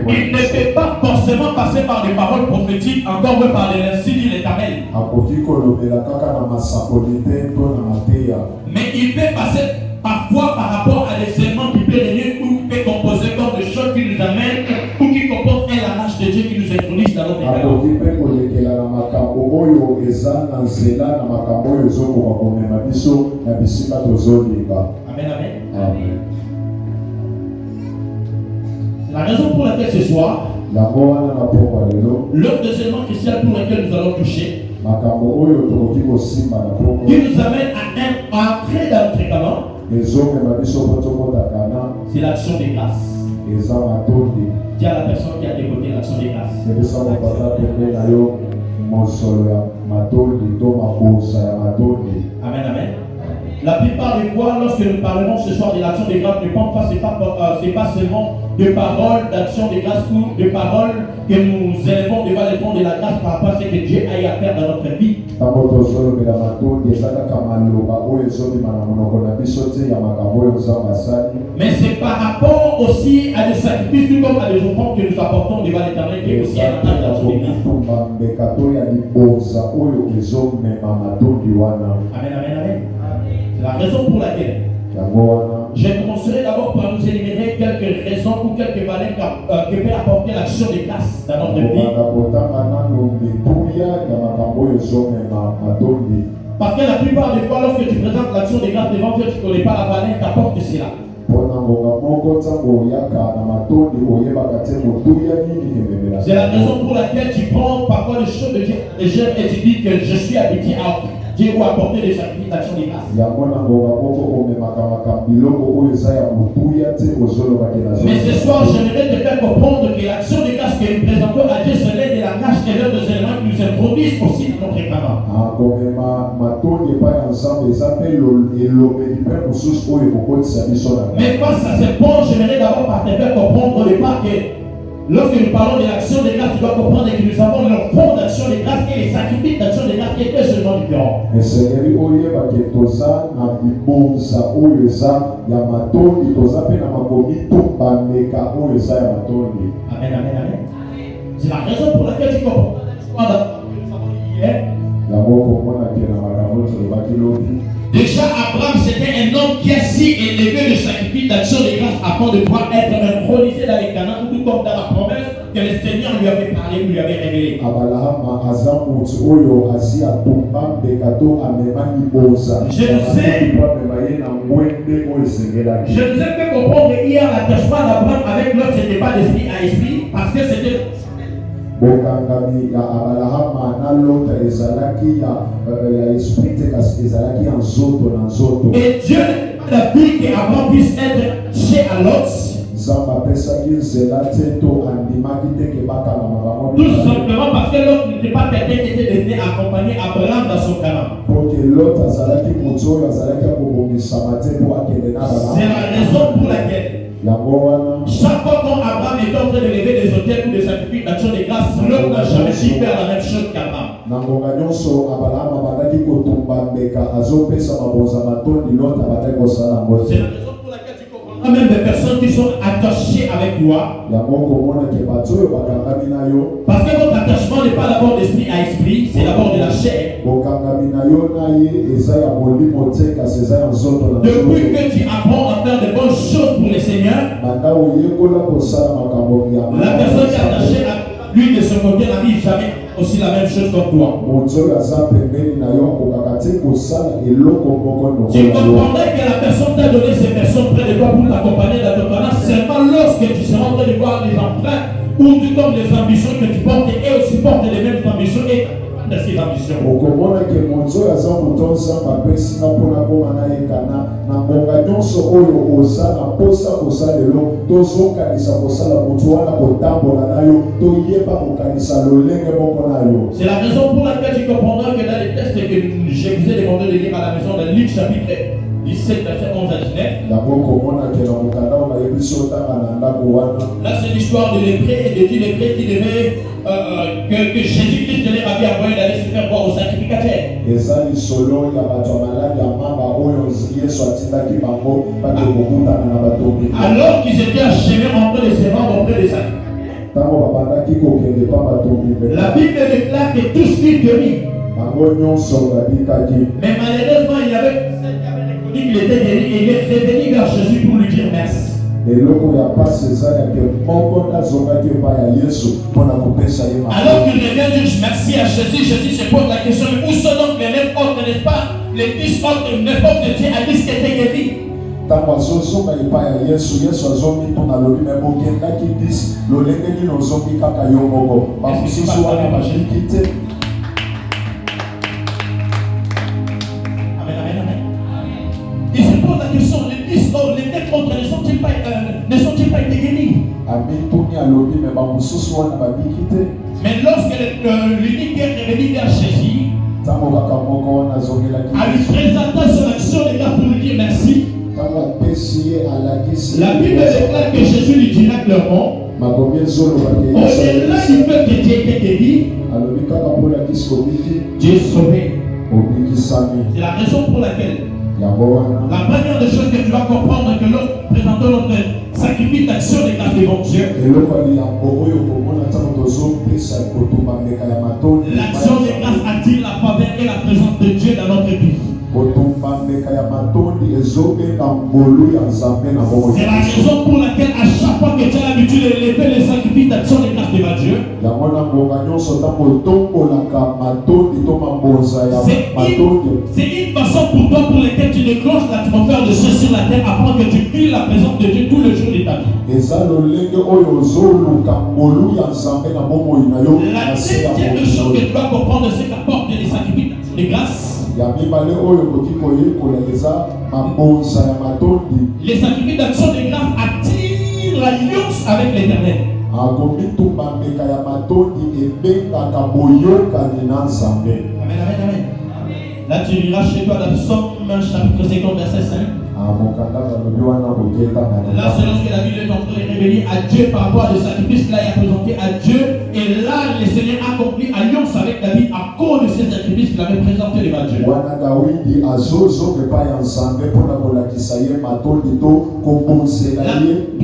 Il ne fait pas forcément passer par des paroles prophétiques, encore moins par les ainsi dit l'Éternel. Mais il peut passer parfois par rapport à des éléments qui peuvent venir ou qui peuvent composer comme des choses qui nous amènent ou qui composent un langage de Dieu qui nous introduisent dans notre cœur. Amen, amen. Amen. C'est la raison pour laquelle ce soir, l'autre des éléments cruciaux pour lesquels nous allons toucher, qui nous amène à entrer dans notre canon, c'est l'action des grâces. Dis à la personne qui a tes côtés l'action des grâces. Amen, amen. La plupart des fois, lorsque nous parlerons ce soir de l'action des grâces, ne pense pas, c'est pas seulement de paroles d'action des grâces ou de paroles que nous élevons devant les trônes de la grâce par rapport à ce que Dieu a à faire dans notre vie. Mais c'est par rapport aussi à des sacrifices, tout comme à des offrandes que nous apportons devant l'Éternel, qui est aussi un acte d'action des grâces. Amen, amen, amen. C'est la raison pour laquelle je commencerai d'abord par nous énumérer quelques raisons ou quelques valeurs que peut apporter l'action des grâces dans notre vie. Parce que la plupart des fois, lorsque tu présentes l'action des grâces devant Dieu, tu ne connais pas la valeur qu'apporte cela. C'est la raison pour laquelle tu prends parfois les choses de Dieu et tu dis que je suis habitué à Dieu ou apporter des sacrifices d'action des grâces. Mais ce soir, j'aimerais te faire comprendre que l'action des grâces que nous présentons à Dieu, c'est l'un des langages et l'un des éléments qui nous introduisent aussi dans notre canon. Mais face à ce point, j'aimerais d'abord te faire comprendre au départ que lorsque nous parlons de l'action des grâces, tu dois comprendre que nous avons le fond d'action des grâces et les sacrifices d'action des grâces qui étaient seulement différents. Amen, amen, amen. C'est la raison pour laquelle tu comprends l'histoire que nous avons dit hier. Déjà, Abraham, c'était un homme qui a si élevé le sacrifice d'action de grâce afin de pouvoir être intronisé dans les Canaan, tout comme dans la promesse que le Seigneur lui avait parlé, lui avait révélé. Je nous ai fait comprendre hier l'attachement d'Abraham avec l'autre, ce n'était pas d'esprit à esprit, parce que c'était bokangami ya Abraham na Lot ezalaki ya esprit ezalaki en zoto na zoto. Et Dieu a dit qu'Abraham puisse être chez à Lot. Zamba pesaki zelate to andimaki te ke bakala mabango. Tout simplement parce que Lot n'était pas quelqu'un qui était destiné à accompagner Abraham dans son Canaan. Pour que Lot azalaki moto azalaki akobongisa mate pour akende na baba. C'est la raison pour laquelle chaque fois qu'Abraham est en train de lever des hôtels ou des sacrifices d'action de grâce, Lot n'a jamais su faire la même chose qu'Abraham. C'est la raison pour laquelle tu comprendras même des personnes qui sont attachées avec toi. Parce que votre attachement n'est pas d'abord d'esprit à esprit, c'est d'abord de la chair. Depuis que tu apprends à faire de bonnes choses pour le Seigneur, la personne qui est attachée à lui de son côté n'arrive jamais aussi la même chose comme toi. Tu comprendrais que la personne t'a donné ces personnes près de toi pour t'accompagner dans ton talent seulement lorsque tu seras en train de voir les emprunts ou tout comme les ambitions que tu portes et aussi portent les mêmes ambitions et de ses ambitions. C'est la raison pour laquelle tu comprendras que dans les textes que je vous ai demandé de lire à la maison de Luc chapitre 17, verset 11 à 19, Là, c'est l'histoire de lépreux et de 10 lépreux qui devaient que Jésus-Christ de leur avait envoyé d'aller se faire voir au sacrificateur. Alors qu'ils étaient achevés en train de se rendre auprès des sacrificateurs. La Bible déclare que tous furent guéris. Mais malheureusement, il y avait celle qui avait reconnu qu'il était guéri et il est revenu vers Jésus pour lui dire merci. Alors qu'il revient dire merci à Jésus, Jésus se pose la question, mais où sont donc les 9 autres, n'est-ce pas? Les 10 autres, 9 autres de Dieu à qui étaient guéris. Il se pose la question, les 10 autres, les 9 autres ne sont-ils pas été guéris? Mais lorsque l'unique est revenu vers Jésus, à lui présenter son action de grâce pour lui dire merci, la Bible déclare que Jésus lui dira clairement, au-delà du fait que Dieu était guéri, Dieu est sauvé. C'est la raison pour laquelle la première des choses que tu dois comprendre que nous présentons notre sacrifice d'action de grâce devant Dieu. L'action de grâce attire la faveur et la présence de Dieu dans notre vie. C'est la raison pour laquelle à chaque fois que tu as l'habitude de lever les sacrifices d'action de grâce devant Dieu, c'est une façon pour toi pour laquelle tu déclenches l'atmosphère de Dieu sur la terre afin que tu vis la présence de Dieu tous les jours de ta vie. La deuxième chose que tu dois comprendre, c'est qu'apporte les sacrifices d'action de grâce. Les sacrifices d'action de grâce attirent l'alliance avec l'Éternel. Amen, amen, amen. Là, tu liras chez toi dans Psaume chapitre 50, verset 5. Là, c'est lorsque la Bible est en train de révéler à Dieu par rapport à des sacrifices qu'il a présenté à Dieu. Et là, le Seigneur a accompli alliance avec David à cause de ces sacrifices qu'il avait présentés devant Dieu. La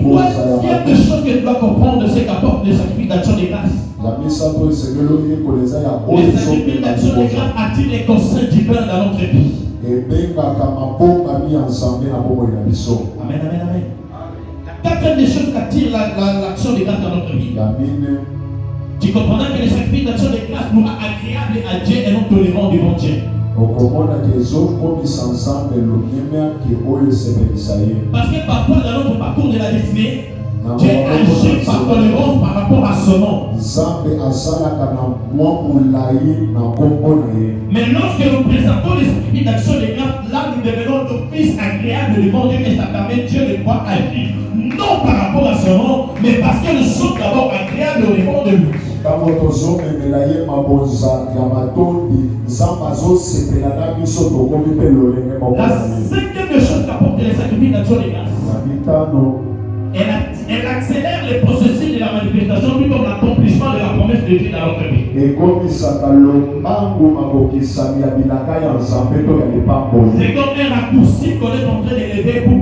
troisième chose que tu dois comprendre, c'est qu'apporte les sacrifices d'action de grâce. Les sacrifices d'action de grâce attirent les conseils divins dans notre vie. Amen, amen, amen. La quatrième des choses qui attirent l'action de grâce dans notre vie. Tu comprendras que les sacrifices d'action de grâce nous rendent agréables à Dieu et non tolérants devant Dieu. Parce que parfois dans notre parcours de la destinée, Dieu agit par tolérance par rapport à son nom. Mais lorsque nous présentons les sacrifices d'action de grâce, là nous devenons d'office agréables devant Dieu et ça permet Dieu de pouvoir agir. Non par rapport à son nom, mais parce que nous sommes d'abord agréables devant de lui. La cinquième des choses qu'apportent les sacrifices d'action de grâce, elle accélère les processus de la manifestation, tout comme l'accomplissement de la promesse de Dieu dans notre vie. C'est comme un raccourci qu'on est en train d'élever pour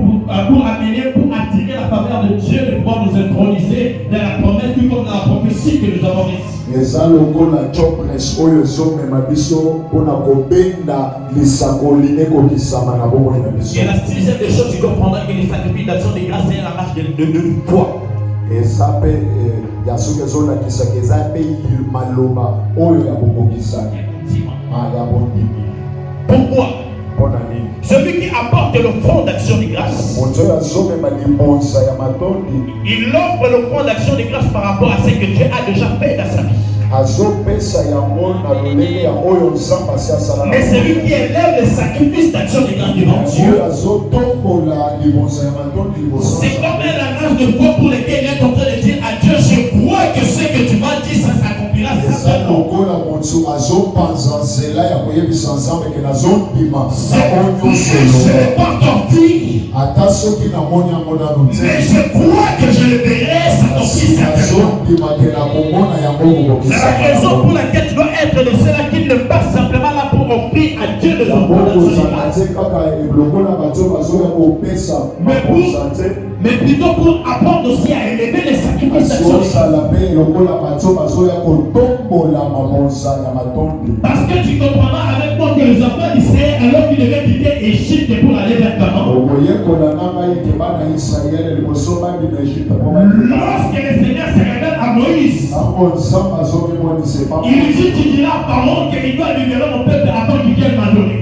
amener, pour attirer la faveur de Dieu, de pouvoir nous introniser dans la promesse, tout comme dans la prophétie que nous avons ici. Et la sixième des choses, tu comprendras que les sacrifices d'action de grâce, c'est la marche de foi. Pourquoi? Celui qui apporte le fond d'action de grâce, il offre le fond d'action de grâce par rapport à ce que Dieu a déjà fait dans sa vie. Mais celui qui élève le sacrifice d'action de grâce devant Dieu, c'est comme un langage de foi pour lequel il est en train de dire à Dieu, je crois que ce que tu m'as dit, ça s'accomplira certainement. Je n'ai pas tordu. Mais je crois que je le verrai s'accomplir certainement. C'est la raison pour laquelle tu dois être le seul qui ne passe simplement là pour offrir à Dieu de offrandes. Mais plutôt pour apprendre aussi à élever les sacrifices d'action. Parce que tu comprendras avec moi que les enfants d'Israël, alors qu'ils devaient quitter Égypte pour aller vers Canaan, lorsque le Seigneur se révèle à Moïse, il lui dit, tu diras à Pharaon qu'il doit libérer mon peuple avant qu'il vienne m'adorer.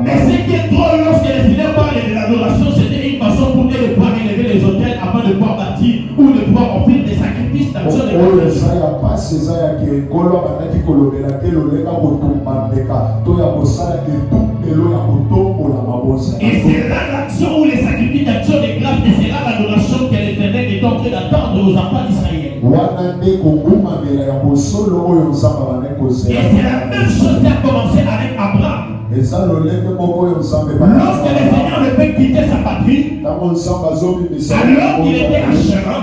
Mais ce qui est drôle lorsque le Seigneur parle de l'adoration, c'était une façon pour eux de pouvoir élever les autels afin de pouvoir bâtir ou de pouvoir offrir des sacrifices d'action de grâce. Et c'est là l'action où les sacrifices d'action de grâce, et c'est là l'adoration que l'Éternel est en train d'attendre aux enfants d'Israël. Et c'est la même chose qui a commencé avec Abraham. Lorsque le Seigneur le fait quitter sa patrie, alors qu'il était à Chéran,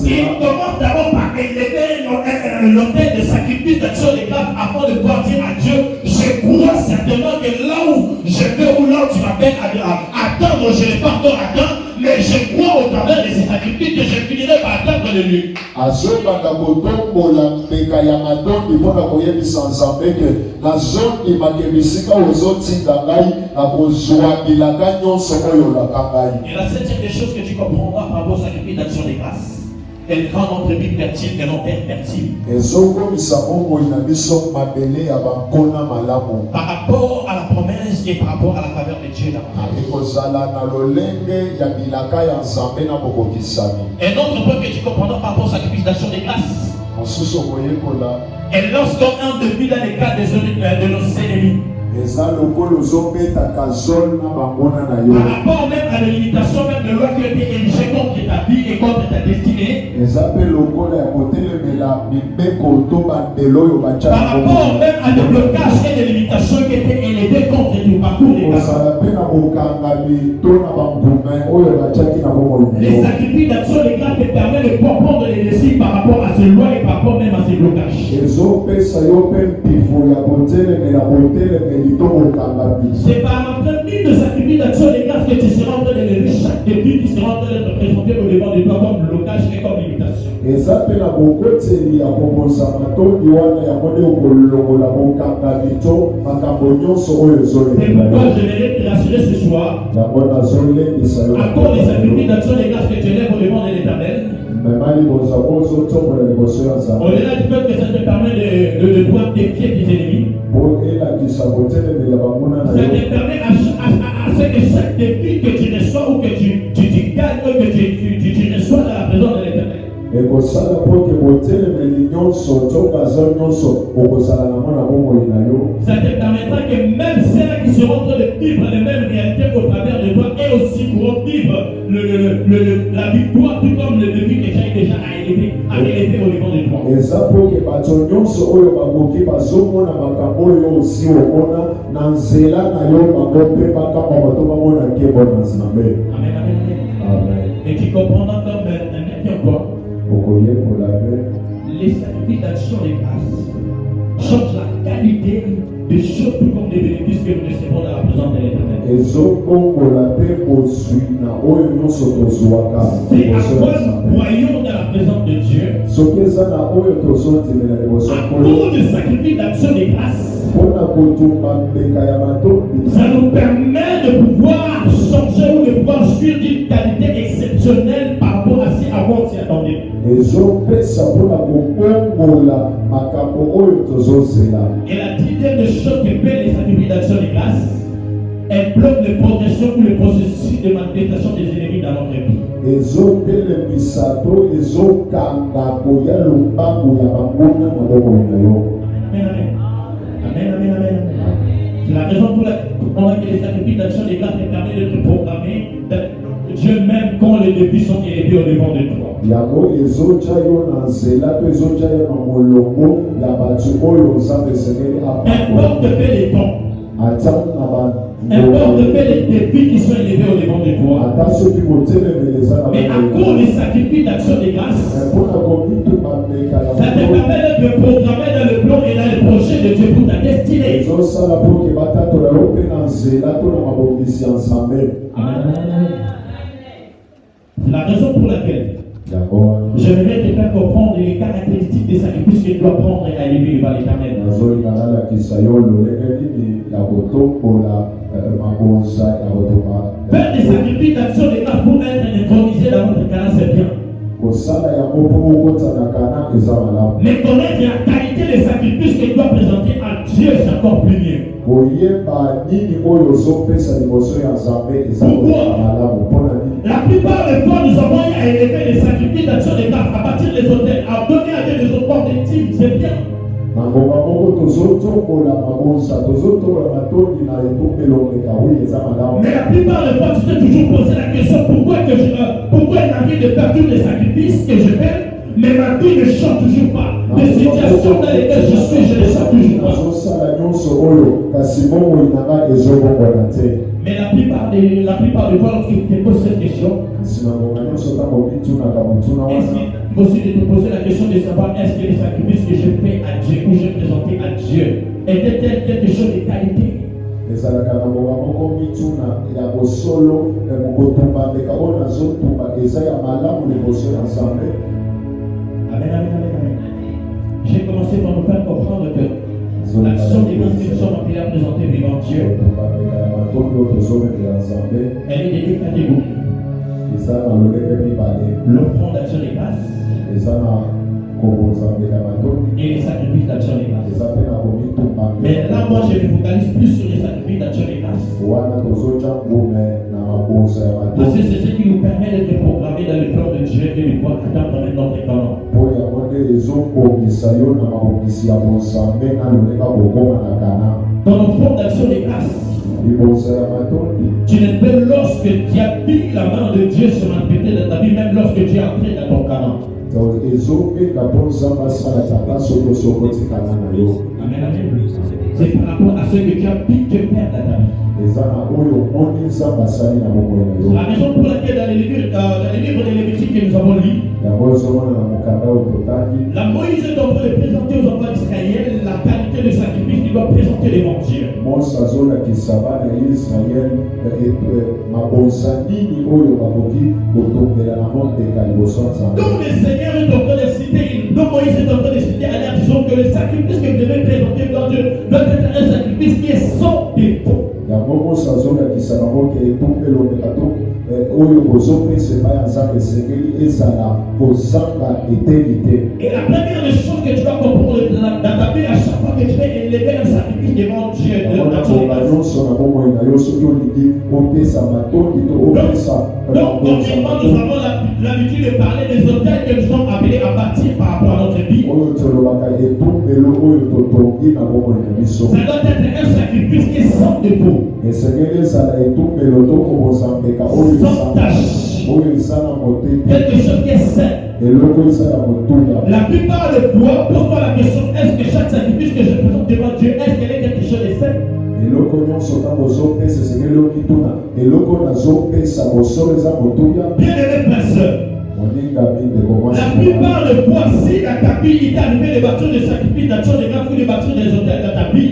il commence d'abord par élever l'autel de sacrifice d'action de grâce afin de pouvoir dire à Dieu, je crois certainement que là où je vais ou là où tu m'appelles à attendre, je n'ai pas encore atteint, mais je crois au travers de ces sacrifices que je finirai par atteindre le lieu. Et la septième des choses que tu comprendras par rapport au sacrifice d'action de grâce, elle rend notre vie fertile et non infertile. Par rapport à la promesse et par rapport à la faveur de Dieu d'Abraham. Un autre point que tu comprendras par rapport au sacrifice d'action de grâce, et lorsqu'un devine dans les cas de nos ennemis, par rapport même à la limitation même de loi qui a été érigée contre ta vie et contre ta destinée, par rapport même à des blocages et des limitations qui étaient élevées contre ton parcours des les sacrifices d'action de grâce te permettent de comprendre les décisions par rapport à ces lois et par rapport même à ces blocages. C'est par l'entremise de sacrifice d'action de grâce que tu seras en train de lever chaque défi qui sera en train d'être présenté au devant de toi comme blocage et comme limitation. Et pourquoi je vais te rassurer ce soir, à cause des sacrifices d'action de grâce que tu élèves au devant de l'Éternel, au-delà du fait que ça te permet de pouvoir défier tes ennemis, ça te permet à ce que chaque défi que tu reçois ou que tu gagnes ou que tu reçois dans la présence de l'Éternel, ça te permettra que même ceux qui seront en train de vivre les mêmes réalités au travers de toi et aussi pourront vivre la victoire tout comme le défi que tu as déjà élevé au devant de toi. Amen. Et tu comprendras comme un encore. Les sacrifices d'action de grâce changent la qualité des choses tout comme des bénéfices que nous recevons dans la présence de l'Éternel. C'est à quoi nous croyons dans la présence de Dieu. À cause du sacrifice d'action de grâce, ça nous permet de pouvoir changer ou de pouvoir suivre d'une qualité exceptionnelle par rapport à ce avant on s'y attendait. Et la dixième des choses que fait les sacrifices d'action de grâce, elle bloque les progressions ou les processus de manifestation des ennemis dans notre vie. Amen. C'est la raison pour laquelle les sacrifices d'action de grâce te permettent d'être programmés. Dieu même quand les défis sont élevés au devant de toi. Importe peu les temps. Importe des vies qui sont élevées au devant de toi. Mais à cause du sacrifice d'action de grâce, ça te permet d'être programmé dans le plan et dans le projet de Dieu pour ta destinée. C'est la raison pour laquelle j'aimerais te faire comprendre les caractéristiques des sacrifices que tu dois prendre à élever devant l'Éternel. Faire des sacrifices d'action de grâce pour être intronisé dans votre Canaan, c'est bien. Mais connaître la qualité des sacrifices que tu dois présenter à Dieu, c'est encore plus mieux. Pourquoi? La plupart des fois, nous avons eu à élever les sacrifices d'action de grâce, à bâtir les hôtels, à donner à Dieu des offrandes intimes, c'est bien. Mais la plupart des fois, tu t'es toujours posé la question pourquoi il m'arrive de faire tous les sacrifices que je fais, mais ma vie ne change toujours pas. Les situations dans lesquelles je suis, je ne sens toujours pas. Mais la plupart des fois, lorsqu'il te pose cette question, c'est aussi de te poser la question de savoir est-ce que les sacrifices que je fais à Dieu ou je présentais à Dieu étaient-elles quelque chose de qualité? Amen, amen, amen. J'ai commencé par nous faire comprendre que l'action des grâces que nous sommes appelés à présenter devant Dieu, elle est de deux catégories. L'offrande d'action des grâces et les sacrifices d'action des grâces. Mais là, moi, je me focalise plus sur les sacrifices d'action des grâces. Parce que c'est ce qui nous permet d'être programmés dans le plan de Dieu et de pouvoir atteindre notre Canaan. Dans l'offrande d'action des grâces, tu ne peux, lorsque tu as mis la main de Dieu sur la pété de ta vie, même lorsque tu es entré dans ton Canaan. Amen, amen. C'est par rapport à ce que tu as pu te faire dans ta vie. La raison pour laquelle dans les livres de Lévitique que nous avons lus, la Moïse est en train de présenter aux enfants d'Israël la qualité de sacrifice qu'il doit présenter devant Dieu. Donc le Seigneur est en train de citer, donc Moïse est en train de citer en disant que le sacrifice que vous devez présenter devant Dieu doit être un sacrifice qui est sans défaut. Et la première des choses que tu dois comprendre dans ta vie, à chaque fois que tu veux élever un sacrifice devant Dieu, donc premièrement, nous avons l'habitude de parler des hôtels que nous sommes appelés à bâtir par rapport à notre vie. Ça doit être un sacrifice qui est sans défaut, sans tâche, quelque chose qui est sain. La plupart des fois, pose-toi la question, est-ce que chaque sacrifice que je présente devant Dieu, est-ce qu'elle est quelque chose de sain? Bien-aimés frères et sœurs, la plupart des fois, si dans ta vie, il t'est arrivé de bâtir des sacrifices d'action de grâce ou de bâtir des hôtels dans ta vie,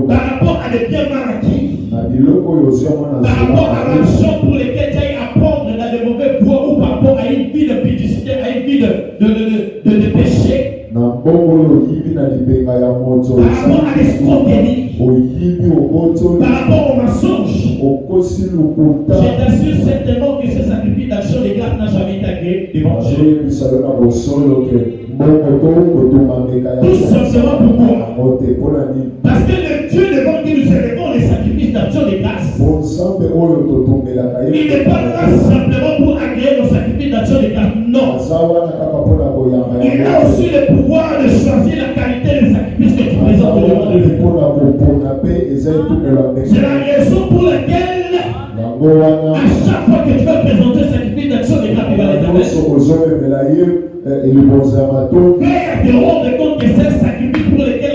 par rapport à des biens mal acquis, par rapport à l'argent pour lesquels tu as eu à prendre dans de mauvais voies ou par rapport à une vie de publicité, à une vie de péché, par rapport à l'escroquerie, par rapport au mensonge, je t'assure certainement que ce sacrifice d'action de grâce n'a jamais été agréé devant Dieu. Tout simplement pourquoi? Parce que le Dieu devant qui nous élevons les sacrifices d'action de grâce, il n'est pas là simplement pour agréer nos sacrifices d'action de grâce, non. Il a aussi le pouvoir de choisir la qualité des sacrifices que tu présentes devant lui. C'est la raison pour laquelle à chaque fois que tu vas présenter un sacrifice d'action de grâce devant l'Éternel, fais te rendre compte que c'est un sacrifice pour lequel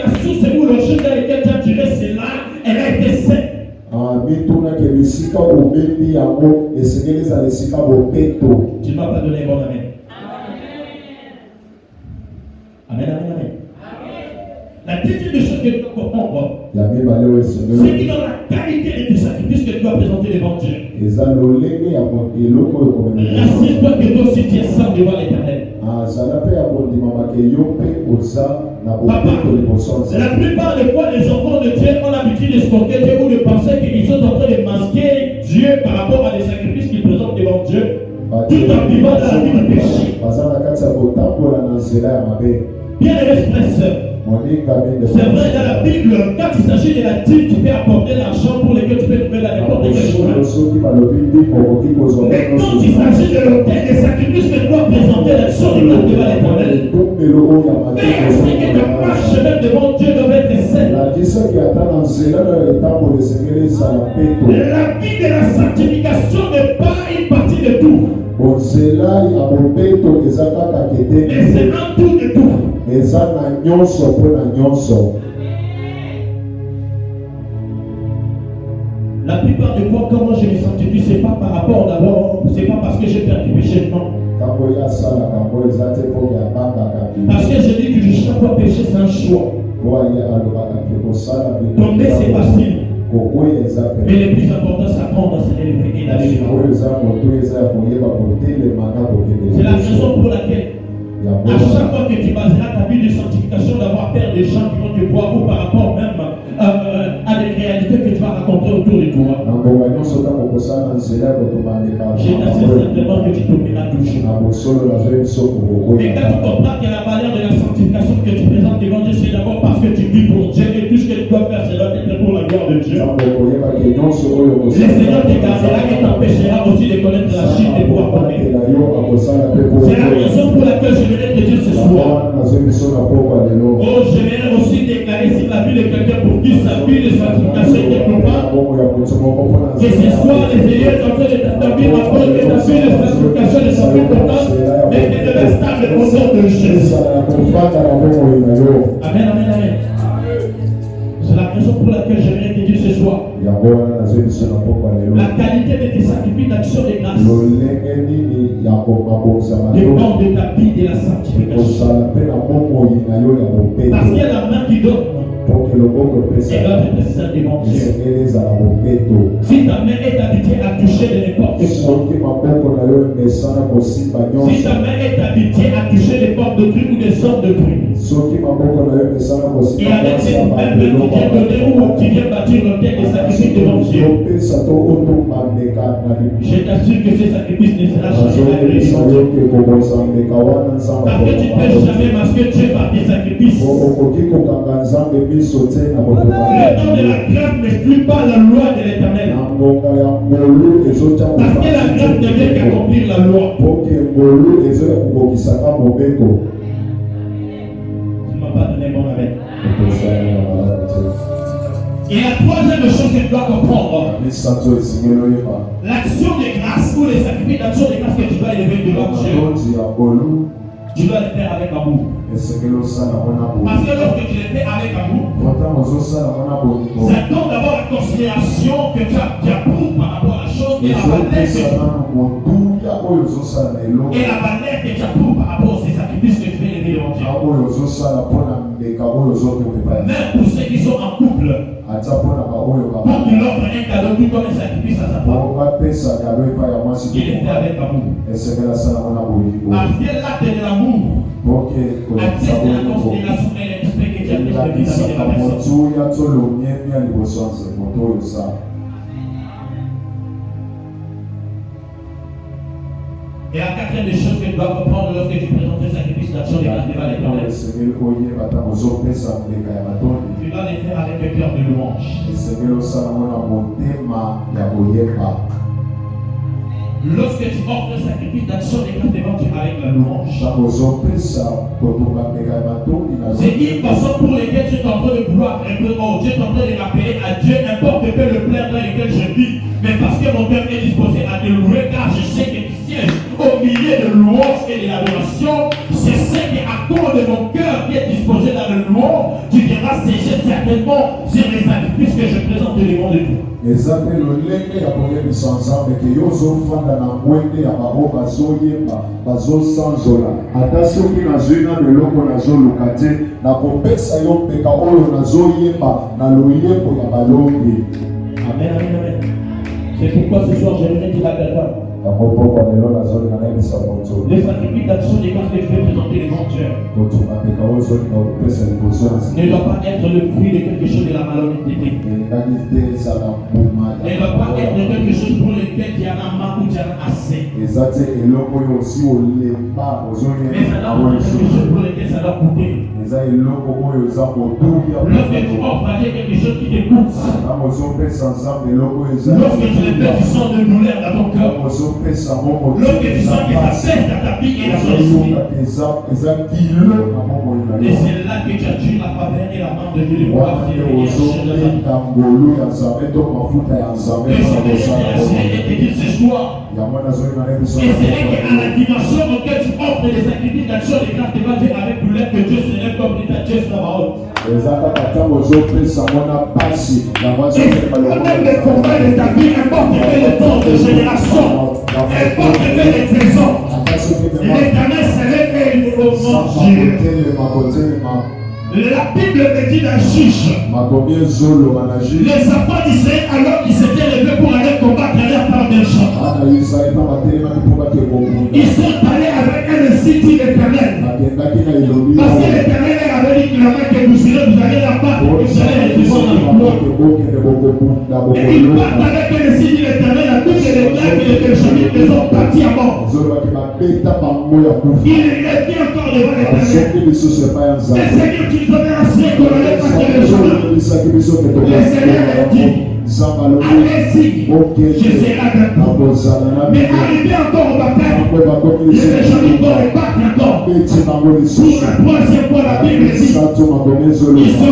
esika obembi yango esengeli ezala esika bopeto. Tu ne m'as pas donné un bon amen. Amen, amen, amen. La deuxième des choses que tu dois comprendre, c'est que dans la qualité de tes sacrifices que tu dois présenter devant Dieu, rassure-toi que toi aussi tu es saint devant l'Éternel. Papa, la plupart des fois, les enfants de Dieu ont l'habitude de se moquer Dieu ou de penser qu'ils sont en train de masquer Dieu par rapport à des sacrifices qu'ils présentent devant Dieu, tout en vivant dans la vie du péché. Bien aimés frères et sœurs, c'est vrai, dans la Bible, quand il s'agit de la dîme, tu peux apporter l'argent pour lequel tu peux trouver la n'importe quel chemin. Mais quand il s'agit de l'autel, des sacrifices que tu dois présenter l'action du monde devant l'Éternel, mais c'est que ta marche même devant Dieu doit être saine. La vie de la sanctification n'est pas une partie de tout. Mais c'est un tout de tout. La plupart des fois, comment je me sanctifie, c'est pas par rapport d'abord, c'est pas parce que j'ai perdu péché, non. Parce que je dis que chaque fois péché, c'est un choix. Tomber, c'est facile. Mais le plus important, c'est apprendre à se relever et d'aller. C'est la raison pour laquelle à chaque fois que tu baseras ta vie de sanctification, d'avoir peur des gens qui vont te voir ou par rapport même à des réalités que tu vas raconter autour de toi. Je t'assure simplement que tu tomberas toujours. Et quand tu comprends que la valeur de la sanctification que tu présentes devant Dieu, c'est d'abord parce que tu vis pour Dieu et tout ce que tu dois faire, c'est d'être pour la gloire de Dieu. Le Seigneur te gardera et t'empêchera aussi de connaître la chute et pouvoir connaître. C'est la raison pour laquelle je venais te dire ce soir. Oh, je viens aussi déclarer sur la vie de quelqu'un pour qui sa vie de sanctification est globale. Que ce soit les ailleurs en train de t'établir rapport que ta vie de sanctification ne soit plus totale, mais qu'elle est stable au nom de Jésus. Amen, amen, amen. C'est la raison pour laquelle je viens te dire ce soir. La qualité de tes sacrifices d'action de grâce dépend de ta vie de la sanctification. Parce qu'il y a la main qui donne. Et là, tu te sers devant Dieu. Si ta main est habituée à toucher de n'importe quoi, si ta main est habituée à toucher des portes de trucs ou des sortes de trucs, et avec cette main que tu viens donner ou tu viens bâtir l'autel des sacrifices devant Dieu, je t'assure que ce sacrifice ne sera jamais agréé devant Dieu. Parce que tu ne peux jamais masquer Dieu par tes sacrifices. Le temps de la grâce n'exclut pas la loi de l'Éternel. Parce que la grâce ne vient qu'accomplir la loi. Tu ne m'as pas donné mon amen. Et la troisième chose que tu dois comprendre, l'action de grâce ou les sacrifices d'action de grâce que tu dois élever devant Dieu, tu dois le faire avec amour. Parce que lorsque tu le fais avec amour, ça donne d'abord la considération que tu approuves par rapport à la chose et la valeur que tu approuves par rapport à ces sacrifices que tu veux élever devant Dieu. Même pour ceux qui sont en couple, quand tu l'offres un cadeau tout comme un sacrifice à sa part, il est fait avec amour. Parce que l'acte de l'amour atteste la considération et le respect que tu as vis-à-vis de la personne. Et la quatrième des choses que tu dois comprendre lorsque tu présentes tes sacrifices d'action de grâce devant l'Éternel, tu dois les faire avec un cœur de louange. Lorsque tu offres un sacrifice d'action de grâce devant Dieu avec la louange, c'est une façon pour laquelle tu es en train de vouloir répondre, oh, tu es en train de rappeler à Dieu n'importe peu le plein dans lequel je vis, mais parce que mon cœur est disposé à te louer, car je sais que tu sièges au milieu de louange et de l'adoration. C'est ce qui, à cause de mon cœur qui est disposé dans le louange, tu viens grâce séchées certainement sur les sacrifices que je présente devant de Dieu. Ezate lolenge ya koyebisa nzambe ke yo ozofanda na ngwende ya bango bazoyemba bazosanzola ata soki nazwi nano eloko nazoluka te nakopesa yo mpeka oyo nazoyemba na loyembo ya balongi. Amen, amen, amen. C'est pourquoi ce soir j'aimerais dire à quelqu'un, les sacrifices d'action des grâces que je vais présenter devant Dieu ne doit pas être le fruit de quelque chose de la malhonnêteté. Ne doit pas être quelque chose pour lequel il y en a marre ou il y en a assez. Mais ça doit être quelque chose pour lequel ça doit coûter. Lorsque tu offres à Dieu quelque chose qui te coûte, lorsque tu le fais, tu sens de douleur dans ton cœur. Lorsque tu sens que ça pèse dans ta vie et dans ton esprit. Et c'est là que tu attires la faveur et la main de Dieu de pouvoir faire venir chez toi. Et c'est te dire ce soir. Et c'est à la dimension auquel tu offres des sacrifices d'action des grâces devant Dieu avec douleur que Dieu se lève comme l'État Dieu sur la parole. Et c'est même le combat de ta vie, n'importe quel temps de génération, n'importe quel présent. L'Éternel se lève et il faut manger. La Bible me dit d'un juge. Les enfants d'Israël, alors qu'ils s'étaient levés pour aller combattre leur part des champs, ils sont allés avec un site éternel. Parce que l'Éternel avait dit clairement que vous allez la battre et vous allez les descendre dans le bois. Et ils partent avec un site éternel. La Bible déclare que les Benjamins les ont partis à mort. Il est bien encore devant l'Éternel. Le Seigneur, tu nous avais assuré qu'on allait passer les jours. Le Seigneur a dit, allez-y, je serai avec vous. Mais arrivé encore au baptême, les Benjamins vont les battre encore. Pour la troisième fois, la Bible dit, ils sont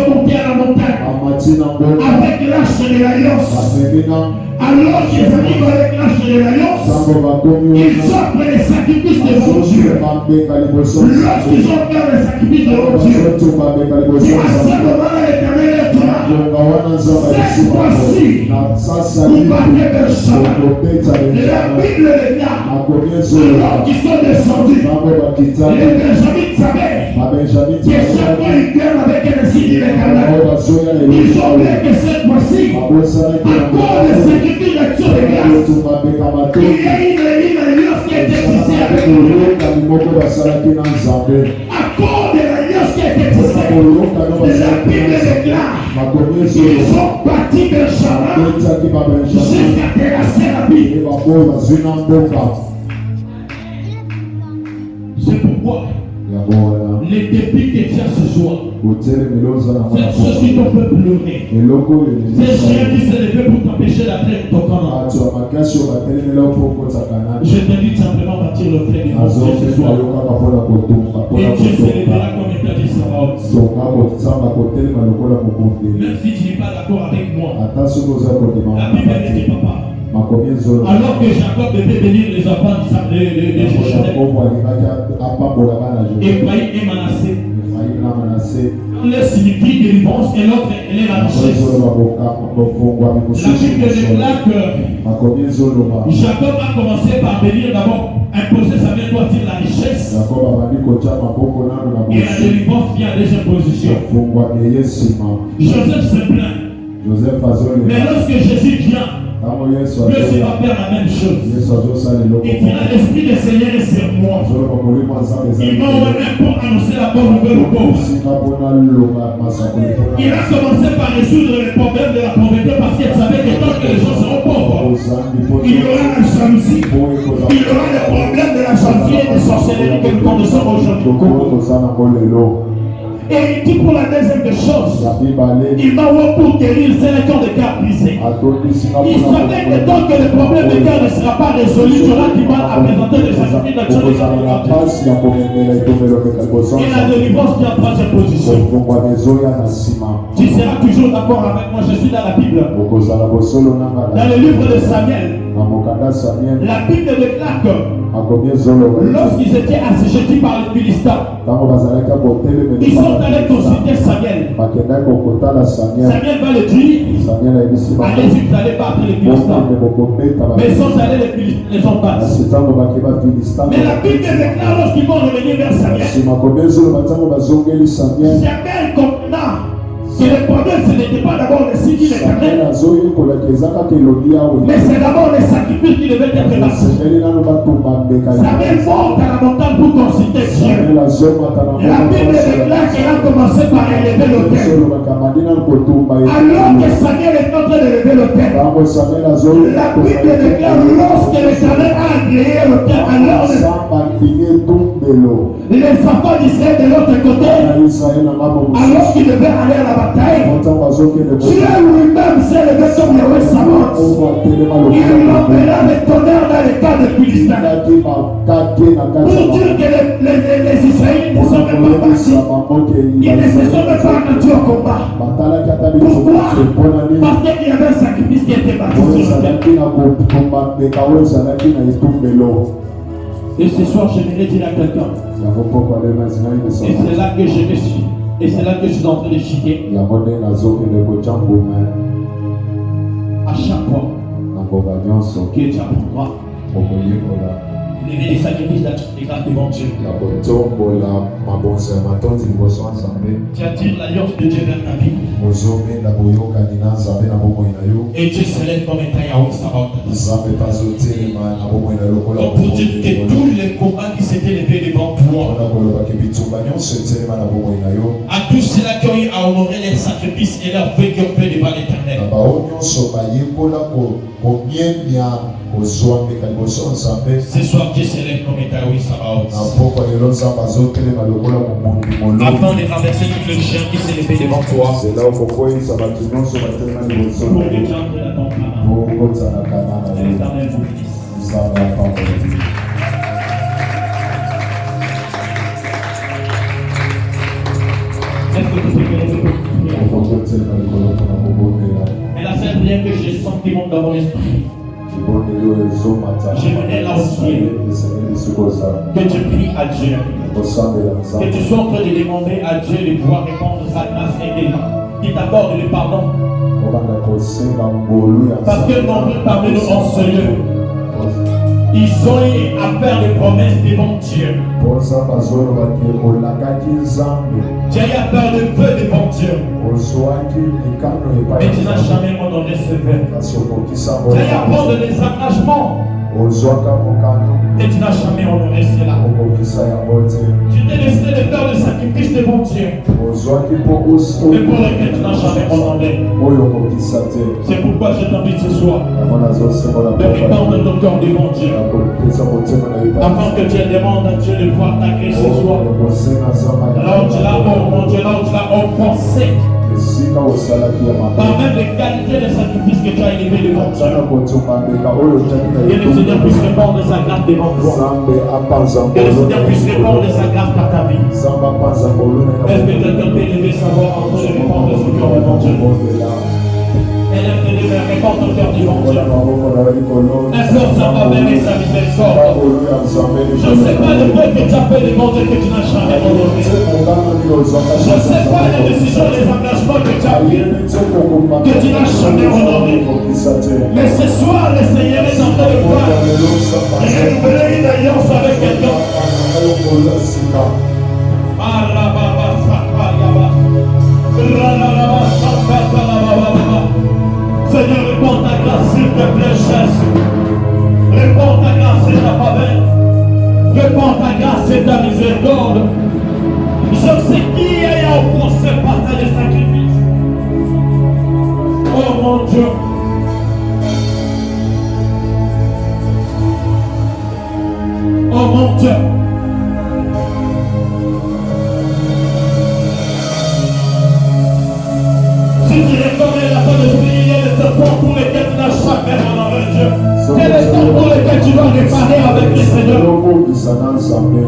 montés à la montagne avec l'arche de l'alliance. Alors qu'ils arrivent avec l'arche de l'alliance, ils offrent les sacrifices devant Dieu. Lorsqu'ils ont fait les sacrifices devant Dieu, c'est à ce moment-là l'Éternel est là. Cette fois-ci, vous battez le champ. La Bible déclare, alors qu'ils sont descendus, les Benjamins savaient que chaque fois ils viennent avec un signe de l'Éternel. Ils ont oublié que cette fois-ci, encore les sacrifices d'action de grâce, il y a une alliance qui a été tissée avec nous. À cause de l'alliance qui a été tissée, la Bible déclare qu'ils ont bâti Benjamin jusqu'à terrasser la vie. C'est pourquoi les défis que tu as ce soir, c'est chose qui t'ont fait pleurer. C'est rien qui s'est levé pour t'empêcher d'atteindre ton camp. Je t'invite simplement à bâtir le frère du monde ce soir. Et Dieu se lèvera comme état de Sabaoth. Même si tu n'es pas d'accord avec moi, la Bible me dit, papa, alors que Jacob devait bénir les enfants de Joshua, Ephraïm et Manassé, l'un signifie délivrance et l'autre est la richesse. La Bible déclare que Jacob a commencé par bénir d'abord, imposer sa main pour attirer la richesse. Et la délivrance vient à deuxième position. Joseph se plaint. Mais lorsque Jésus vient, Dieu va faire la même chose. Il dira l'Esprit du Seigneur est sur moi. Il m'a envoyé pour annoncer la bonne nouvelle aux pauvres. Il a commencé par résoudre les problèmes de la pauvreté parce qu'il savait que tant que les gens seront pauvres, il y aura la jalousie, il y aura les problèmes de la jalousie et des sorcelleries que nous connaissons aujourd'hui. Et il dit pour la deuxième des choses, il m'a envoyé pour guérir le corps de cœur brisé. Il savait que tant que le problème de cœur ne sera pas résolu, tu auras du mal à présenter les sacrifices d'action de grâce. Et la délivrance vient en troisième position. Tu seras toujours d'accord avec moi, je suis dans la Bible. Dans le livre de Samuel, la Bible déclare que lorsqu'ils étaient assujettis par les Philistins, ils sont allés consulter Samuel. Samuel va le dire, allez-y, vous allez battre les Philistins. Mais ils sont allés, les Philistins les ont battus. Mais la Bible déclare lorsqu'ils vont revenir vers Samuel, Samuel comprend que le problème, ce n'était pas d'abord le signe de l'Éternel, mais c'est d'abord les sacrifices qui devaient être passés. Samuel monte à la montagne pour consulter Dieu. La Bible déclare qu'il a commencé par élever l'autel. Alors que Samuel est en train d'élever l'autel, la Bible déclare lorsque l'Éternel a agréé l'autel, alors les enfants d'Israël de l'autre côté, alors qu'ils devaient aller à la bataille, Dieu lui-même s'est levé comme Yahweh Sabaoth. Il enverra le tonnerre dans les cas de Philistins pour dire que les Israélites ne sont même pas partis. Ils ne se sont même pas rendus au combat. Pourquoi? Parce qu'il y avait un sacrifice qui était bâti sur l'autel. Et ce soir, j'aimerais dire à quelqu'un, et c'est là que je me suis, et c'est là que je suis en train de chier. À chaque fois que tu apprendras, lever les sacrifices des grâces devant Dieu. Tu attires l'alliance de Dieu vers ta vie. Et Dieu se lève comme étant Yahweh Sabaoth. Donc pour dire que tous les combats qui s'étaient levés devant toi, à tous ceux-là qui ont eu à honorer les sacrifices et leur feu qui ont fait devant l'Éternel, ce soir Dieu se lève comme étant Yahweh Sabaoth, afin de renverser tout le chien qui s'est levé devant toi, pour descendre à ton Canaan. L'Éternel vous bénisse. Est-ce que tu peux lever pour prier? Et la seule prière que je sens qui monte dans mon esprit, j'aimerais là aussi que tu pries à Dieu, que tu sois en train de demander à Dieu de pouvoir répondre sa grâce et qu'il t'accorde le pardon. Parce que nombreux parmi nous en ce lieu, ils ont eu à faire des promesses devant Dieu. Tu as eu à faire le feu devant Dieu, mais tu n'as jamais honoré ce feu. Tu as eu à prendre des engagements, et tu n'as jamais honoré cela. Tu t'es décidé de faire le sacrifice devant Dieu, mais pour lequel tu n'as jamais honoré. C'est pourquoi je t'invite ce soir de répandre ton cœur devant Dieu, afin que tu demandes à Dieu de pouvoir t'agréer ce soir. Là où tu l'as, oh mon Dieu, là où tu l'as offensé, par même les qualités de sacrifice que tu as élevé devant Dieu, que le Seigneur puisse répondre de sa grâce devant toi, que le Seigneur puisse répondre de sa grâce par ta vie. Est-ce que quelqu'un peut élever sa voix en train de répondre de son cœur devant Dieu? Élève tes deux mains, réponds ton cœur devant Dieu. Implore sa faveur et sa miséricorde. Je ne sais pas le peu que tu as fait devant Dieu que tu n'as jamais honoré. Je ne sais pas les décisions, les engagements que tu as pris que tu n'as jamais honoré. Mais ce soir, le Seigneur est en train de voir renouveler une alliance avec quelqu'un. Seigneur, réponds ta grâce, s'il te plaît, Jésus. Réponds ta grâce et ta faveur. Réponds ta grâce et ta miséricorde. Je sais qui est offensé par tes sacrifices. Oh mon Dieu. Oh mon Dieu. Si tu reconnais la fin de prier de ce point pour lequel tu n'as jamais honoré Dieu, c'est le temps pour lequel tu dois réparer avec le Seigneur.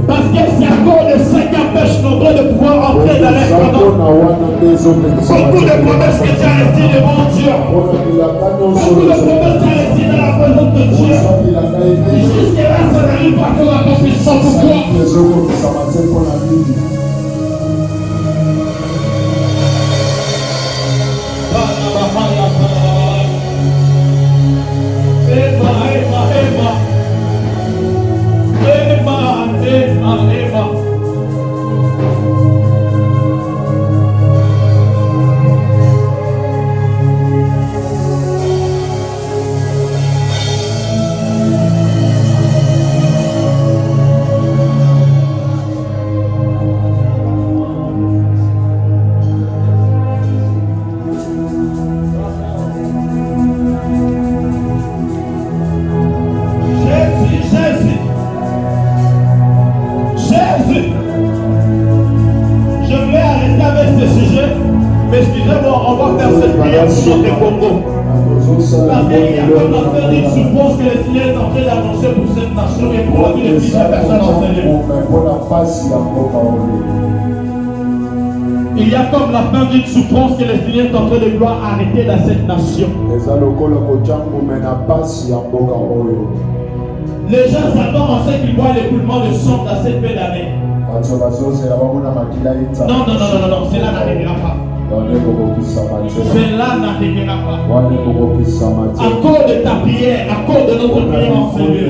Parce que c'est à cause de ça qui empêche nombreux de pouvoir entrer dans les pendant. Beaucoup de promesses que tu as restées devant Dieu. Beaucoup de promesses que tu as restées dans la présence de Dieu. Jusqu'à là, ça n'arrive pas. ozokokisa mate mpona nini? Il y a comme la fin d'une souffrance que le Seigneur est en train de vouloir arrêter dans cette nation. Les gens s'attendent en ce qu'ils voient l'écoulement de sang dans cette belle année. Non, cela n'arrivera pas. Cela n'arrivera pas. À cause de ta prière, à cause de notre prière en Seigneur,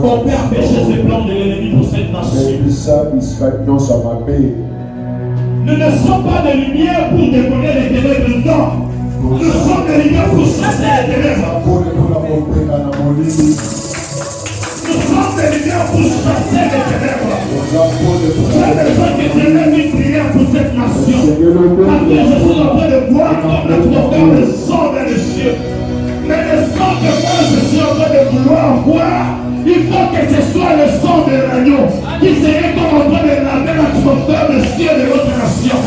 on peut empêcher ce plan de l'ennemi pour cette nation. Nous ne sommes pas de lumière pour dévoiler les ténèbres dedans. Nous sommes de lumière pour chasser les ténèbres. Nous sommes de lumière pour chasser les ténèbres. J'ai besoin que tu aies une prière pour cette nation. Parce que je suis en train de voir comme le trofeo le sang dans les cieux. Mais le sang que moi je suis en train de vouloir voir, il faut que ce soit le sang de l'agneau qui serait comme en train de laver l'atmosphère de cieux de votre nation.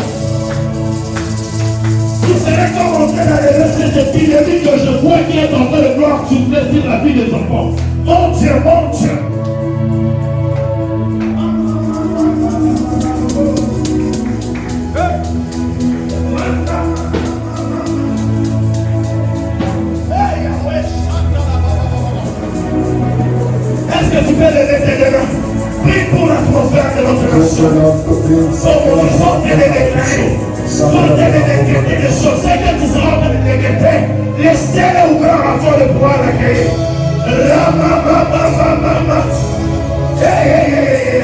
Qui serait comme en train d'enlever cette épidémie que je vois qui est en train de vouloir souffler sur la vie des enfants. Mon Dieu, mon Dieu. Est-ce que tu peux lever tes mains? Prie pour l'atmosphère de notre nation. Sortez les décrets. Sortez les décrets des choses. C'est que tu seras en train de décréter. Laissez-les ouvrir afin de pouvoir l'accueillir. Ramamamamamama. Hey, hey, hey, hey.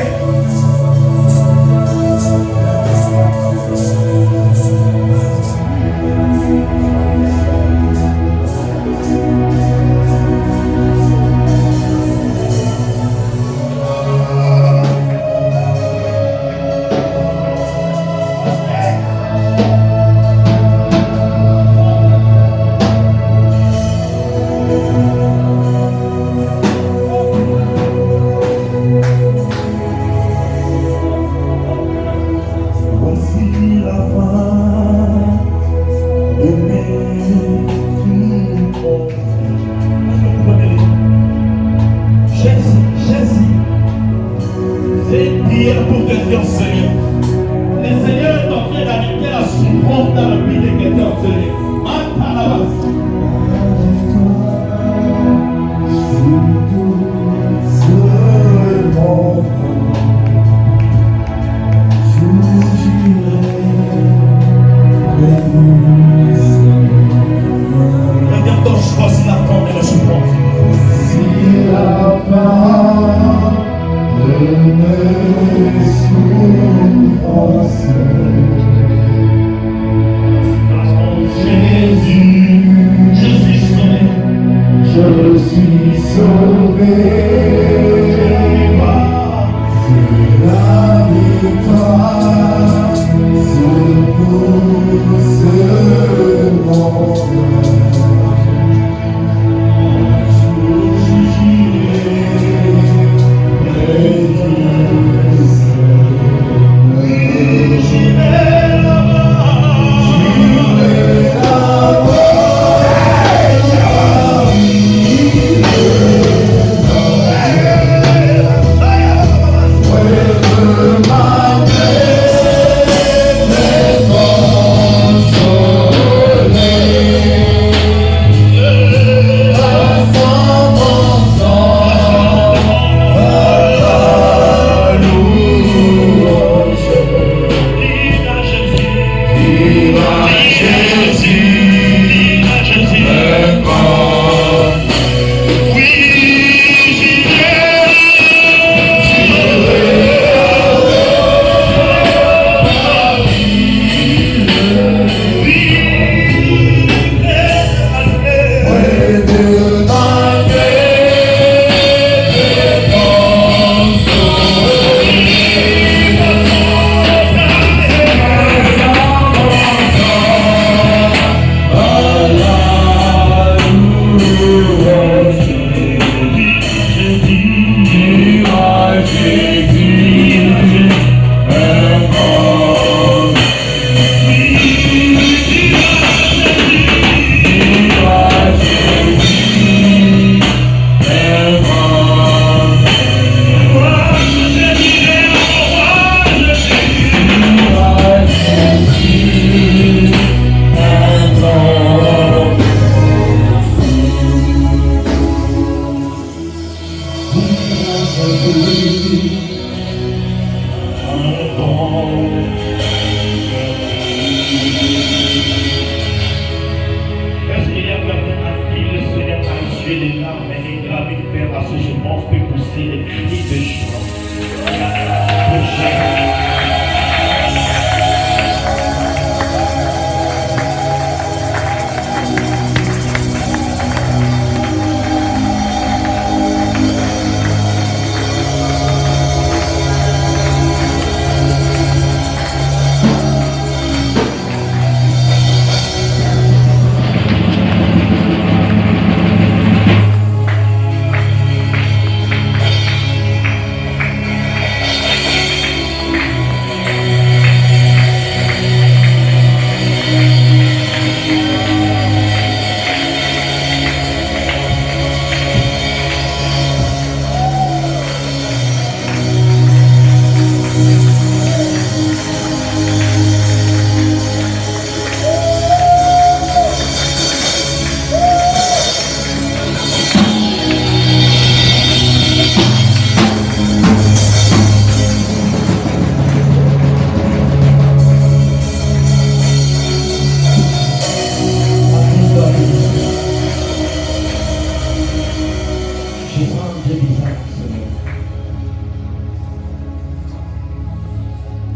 commence à pousser des cris de joie.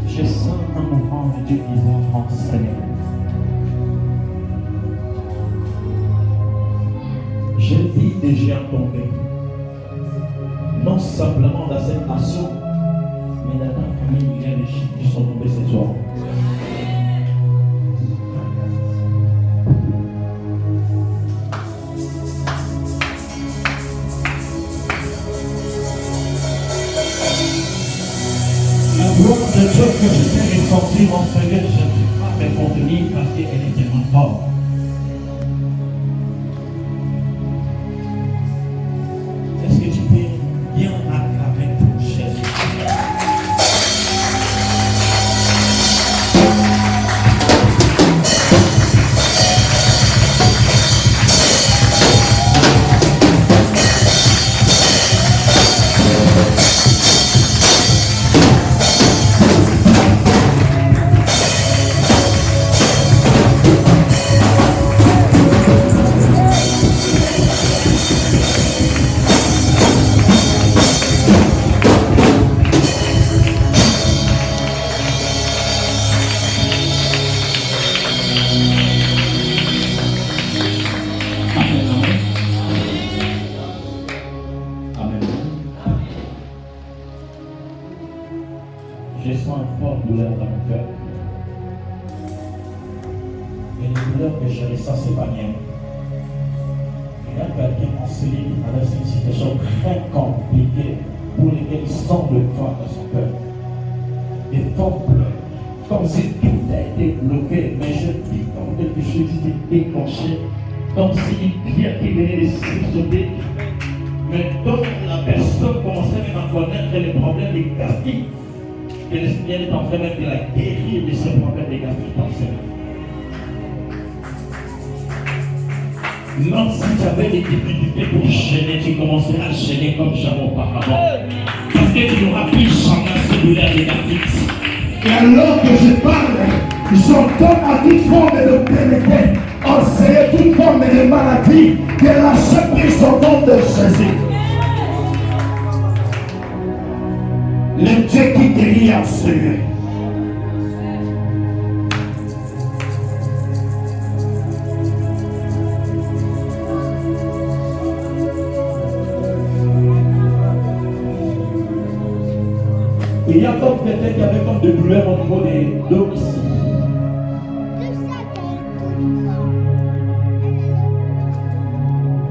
Je sens un mouvement de Dieu bizarre, Seigneur. Je vis des géants tomber. Non simplement dans cette nation, mais dans ta famille, il y a des géants qui sont tombés ce soir. La gloire de Dieu que je t'ai ressentie, mon Seigneur, je ne sais pas me contenir parce qu'elle est tellement forte. Est-ce que tu peux bien acclamer pour Jésus? Je sens une forte douleur dans mon cœur. Et les douleurs que je ressens, ce n'est pas mienne. Il y a quelqu'un en celui qui traverse une situation très compliquée pour lesquelles il semble voir dans son cœur. Des forts pleurs, comme si tout a été bloqué. Mais je dis comme quelque chose qui s'est déclenché, comme si une pierre qui venait de sauter. Mais comme la personne commençait même à connaître les problèmes des gastriques, que le Seigneur est en train même de la guérir de ses problèmes de gastrique dans le Seigneur. Même si tu avais des difficultés pour gêner, tu commenceras à gêner comme jamais auparavant. Parce que tu n'auras plus jamais ce douleur de gastrique. Et alors que je parle, j'entends à toute forme de pénétrer, enseigner toute forme de maladie, que la seule prise au nom de Jésus. Le Dieu qui guérit en Seigneur. Il y a comme quelqu'un qui avait comme des douleurs au niveau des dos ici.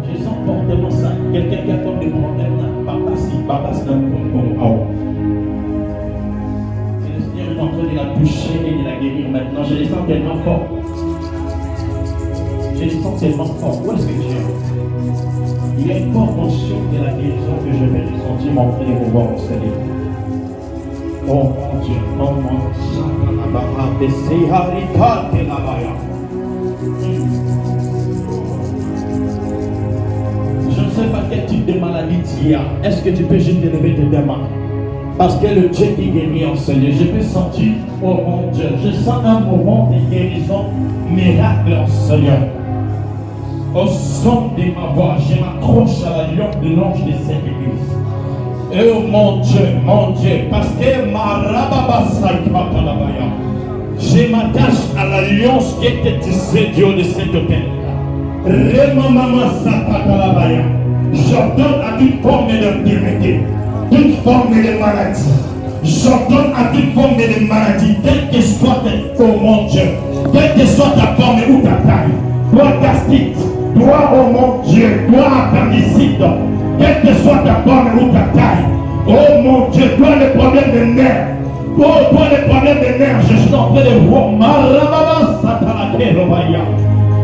Je sens fortement ça. Quelqu'un qui a comme des problèmes là. Papa, c'est un peu en haut. Et le Seigneur est en train de la toucher et de la guérir maintenant. Je les sens tellement fort. Je les sens tellement fort. Où est-ce que tu es? Il y a une forte notion de la guérison que je vais ressentir mon frère et voir au Seigneur. Oh mon Dieu, oh mon Dieu, je ne sais pas quel type de maladie tu as. Est-ce que tu peux juste lever tes deux mains? Parce que le Dieu qui guérit en Seigneur, je peux sentir, oh mon Dieu, je sens un moment de guérison miracle en Seigneur. Au son de ma voix, je m'accroche à la louange de cette église. Oh mon Dieu, pasteur Marababasakatalabaya, je m'attache à l'alliance qui était tissée du haut de cet hôtel. Remamama Sakatalabaya, j'ordonne à toute forme d'infirmité, toute forme de maladie. J'ordonne à toute forme de maladie, quelle que soit ta, oh mon Dieu, quelle que soit ta forme ou ta taille, toi gastrite, toi, oh mon Dieu, toi appendicite, quelle que soit ta forme ou ta taille, oh mon Dieu, toi les problèmes de nerfs, oh toi les problèmes de nerfs, je suis en train de voir, Marababa Satalakérobaya,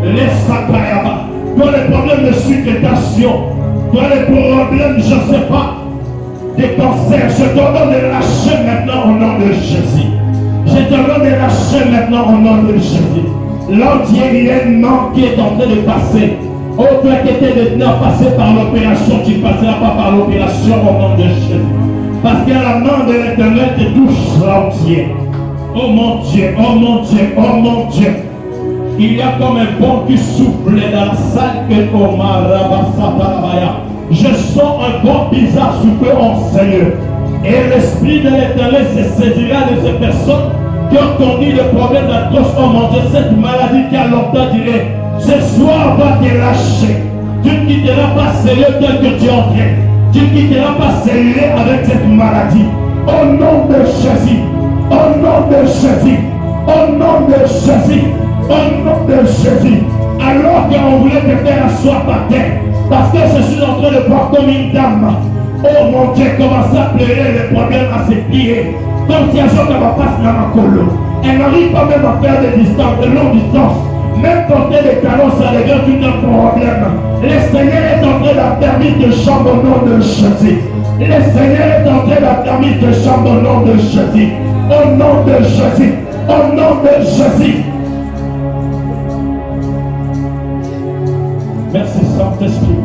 les Sakayaba, toi les problèmes de succrétation, toi les problèmes, je ne sais pas, des cancers, je t'ordonne de lâcher maintenant au nom de Jésus. Je t'ordonne de lâcher maintenant au nom de Jésus. L'antiériennement qui est en train de passer. Oh, toi qui étais maintenant passé par l'opération, tu ne passeras pas par l'opération au nom de Jésus. Parce que la main de l'Éternel te touche l'entier. Oh mon Dieu, oh mon Dieu, oh mon Dieu. Il y a comme un vent qui souffle dans la salle que Omar Rabasatarabaya. Je sens un vent bizarre souffler en Seigneur. Et l'Esprit de l'Éternel se saisira de ces personnes qui ont connu le problème d'atroce. Oh mon Dieu, cette maladie qui a longtemps duré, ce soir va te lâcher. Tu ne quitteras pas Seigneur tel que tu es entré. Tu ne quitteras pas Seigneur avec cette maladie. Au nom de Jésus, au nom de Jésus, au nom de Jésus, au nom de Jésus. Alors qu'on voulait te faire asseoir par terre, parce que je suis en train de voir comme une dame. Oh mon Dieu, commence à pleurer les problèmes à ses pieds. Comme si un jour elle va passer dans ma colo. Elle n'arrive pas même à faire des distances, de longues distances. Même porter des talons, ça devient tout un problème. Le Seigneur est en train d'affermir tes jambes au nom de Jésus. Le Seigneur est en train d'affermir tes jambes au nom de Jésus. Au nom de Jésus. Au nom de Jésus. Merci Saint-Esprit.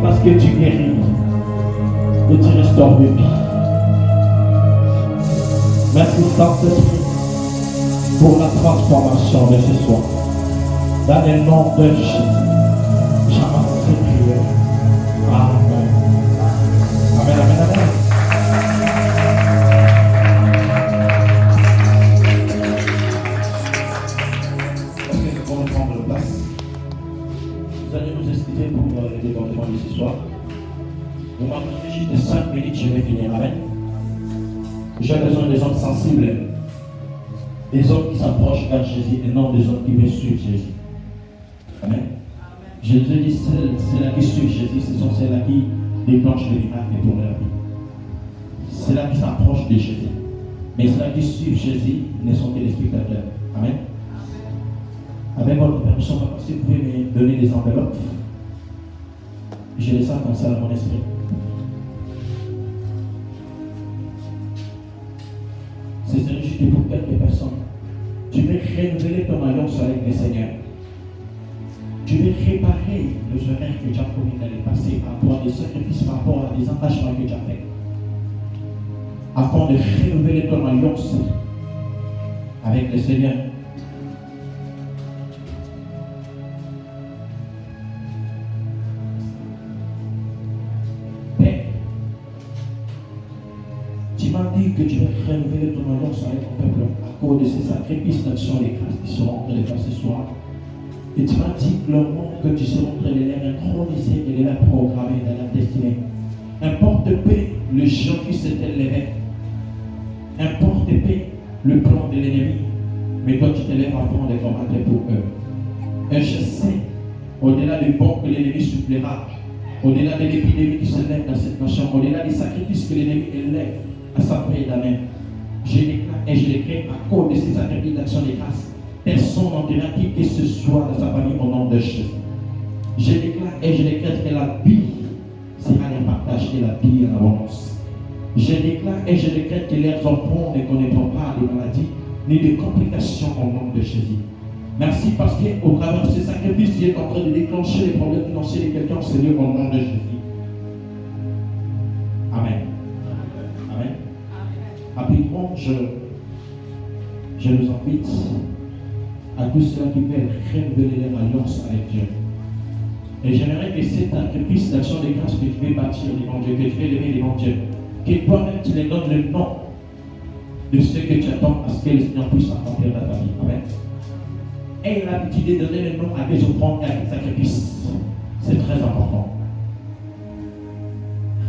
Parce que tu guéris et tu restaures le vie. Merci Saint-Esprit pour la transformation de ce soir. Dans le nom de Jésus, j'avance ces prières. Amen. Amen, amen, amen. Est-ce que nous pouvons prendre place? Vous allez nous expliquer pour le débordement de ce soir. Vous m'attendez juste de 5 minutes, je vais finir. Amen. J'ai besoin des hommes sensibles, des hommes qui s'approchent vers Jésus et non des hommes qui veulent suivre Jésus. Amen. Je te dis, ceux-là qui suivent Jésus, ce sont ceux-là qui déclenchent le miracle pour leur vie. Ceux-là qui s'approchent de Jésus. Mais ceux-là qui suivent Jésus ne sont que des spectateurs. Amen. Avec votre permission, papa, si vous pouvez me donner des enveloppes, je les sens comme ça dans mon esprit. C'est juste pour quelques personnes. Tu veux renouveler ton alliance avec le Seigneur. Tu veux réparer les erreurs que tu as commis dans le passé par rapport à des sacrifices, par rapport à des engagements que tu as faits. Afin de renouveler ton alliance avec le Seigneur. Tu m'as dit que tu vas renouveler ton alliance avec ton peuple à cause de ces sacrifices d'action des grâces qui seront en train de faire ce soir. Et tu m'as dit clairement que tu seras en train de les introniser et de les programmer dans la destinée. Importe-paix le géant qui s'était levé. Importe-paix le plan de l'ennemi. Mais toi tu te lèves afin de combattre pour eux. Et je sais, au-delà du bon que l'ennemi soufflera, au-delà de l'épidémie qui se lève dans cette nation, au-delà des sacrifices que l'ennemi élève à sa prière d'amen, je déclare et je décrète à cause de ces sacrifices d'action de grâce, personne n'entendra qui que ce soit dans sa famille au nom de Jésus. Je déclare et je décrète que la vie sera un partage et la vie en abondance. Je déclare et je décrète que leurs enfants ne connaîtront pas de maladies ni de complications au nom de Jésus. Merci parce qu'au travers de ces sacrifices, tu es en train de déclencher les problèmes financiers de quelqu'un, Seigneur, au nom de Jésus. Amen. Amen. Rapidement, je vous invite à tous ceux qui veulent renouveler leur alliance avec Dieu. Et j'aimerais que cet sacrifice d'action de grâce que tu veux bâtir devant Dieu, que tu veux lever devant Dieu, que toi-même tu les donnes le nom de ce que tu attends à ce que le Seigneur puisse accomplir dans ta vie. Amen. Aie l'habitude de donner le nom à des offrandes et à des sacrifices. C'est très important.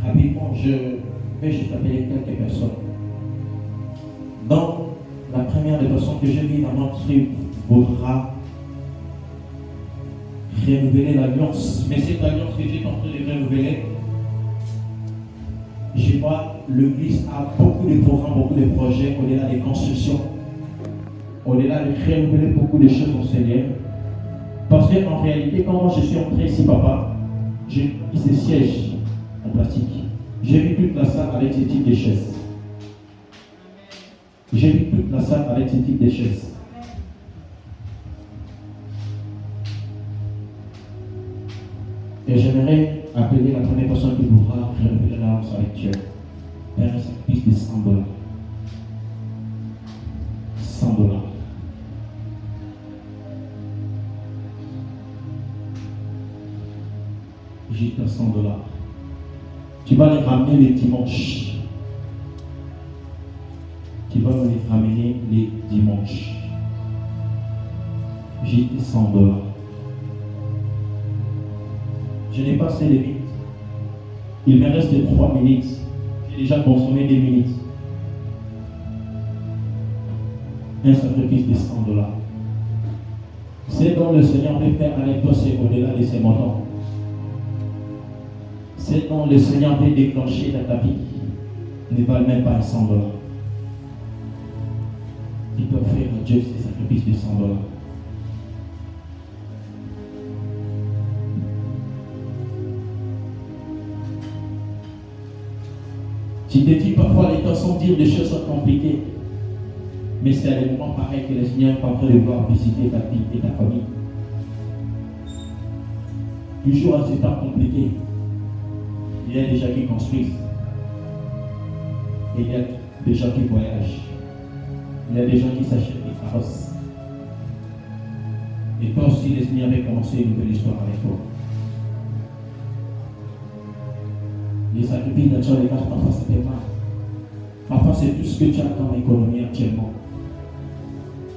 Rapidement, je vais juste appeler quelques personnes. Donc, la première des personnes que je vis dans notre tribu voudra renouveler l'alliance. Mais cette alliance que tu es en train de renouveler, je vois l'église a beaucoup de programmes, beaucoup de projets au-delà des constructions, au-delà de renouveler beaucoup de choses au Seigneur. Parce qu'en réalité, quand moi je suis entré ici, papa, j'ai mis ces sièges en plastique. J'ai vu toute la salle avec ce type de chaises. J'ai vu toute la salle avec ce type de chaises. Et j'aimerais appeler la première personne qui voudra renouveler l'alliance avec Dieu. Faire un sacrifice de $100. $100. Juste $100. Tu vas les ramener les dimanches. Tu vas me les ramener les dimanches. Juste $100. Je n'ai pas assez de minutes. Il me reste 3 minutes. J'ai déjà consommé 2 minutes. Un sacrifice de $100. Ce dont le Seigneur veut faire avec toi, c'est au-delà de ces montants. Ce dont le Seigneur veut déclencher dans ta vie ne valent même pas $100. Tu peux offrir à Dieu ces sacrifices de $100. Tu te dis parfois les temps sans dire des choses sont compliquées. Mais c'est à des moments pareils que le Seigneur est en train de voir visiter ta vie et ta famille. Toujours à ces temps compliqués, il y a des gens qui construisent. Et il y a des gens qui voyagent. Il y a des gens qui s'achètent des carrosses. Et toi aussi, le Seigneur avait commencé une nouvelle histoire avec toi. Les sacrifices d'action des grâces, parfois ça fait mal. Parfois c'est tout ce que tu as dans l'économie actuellement.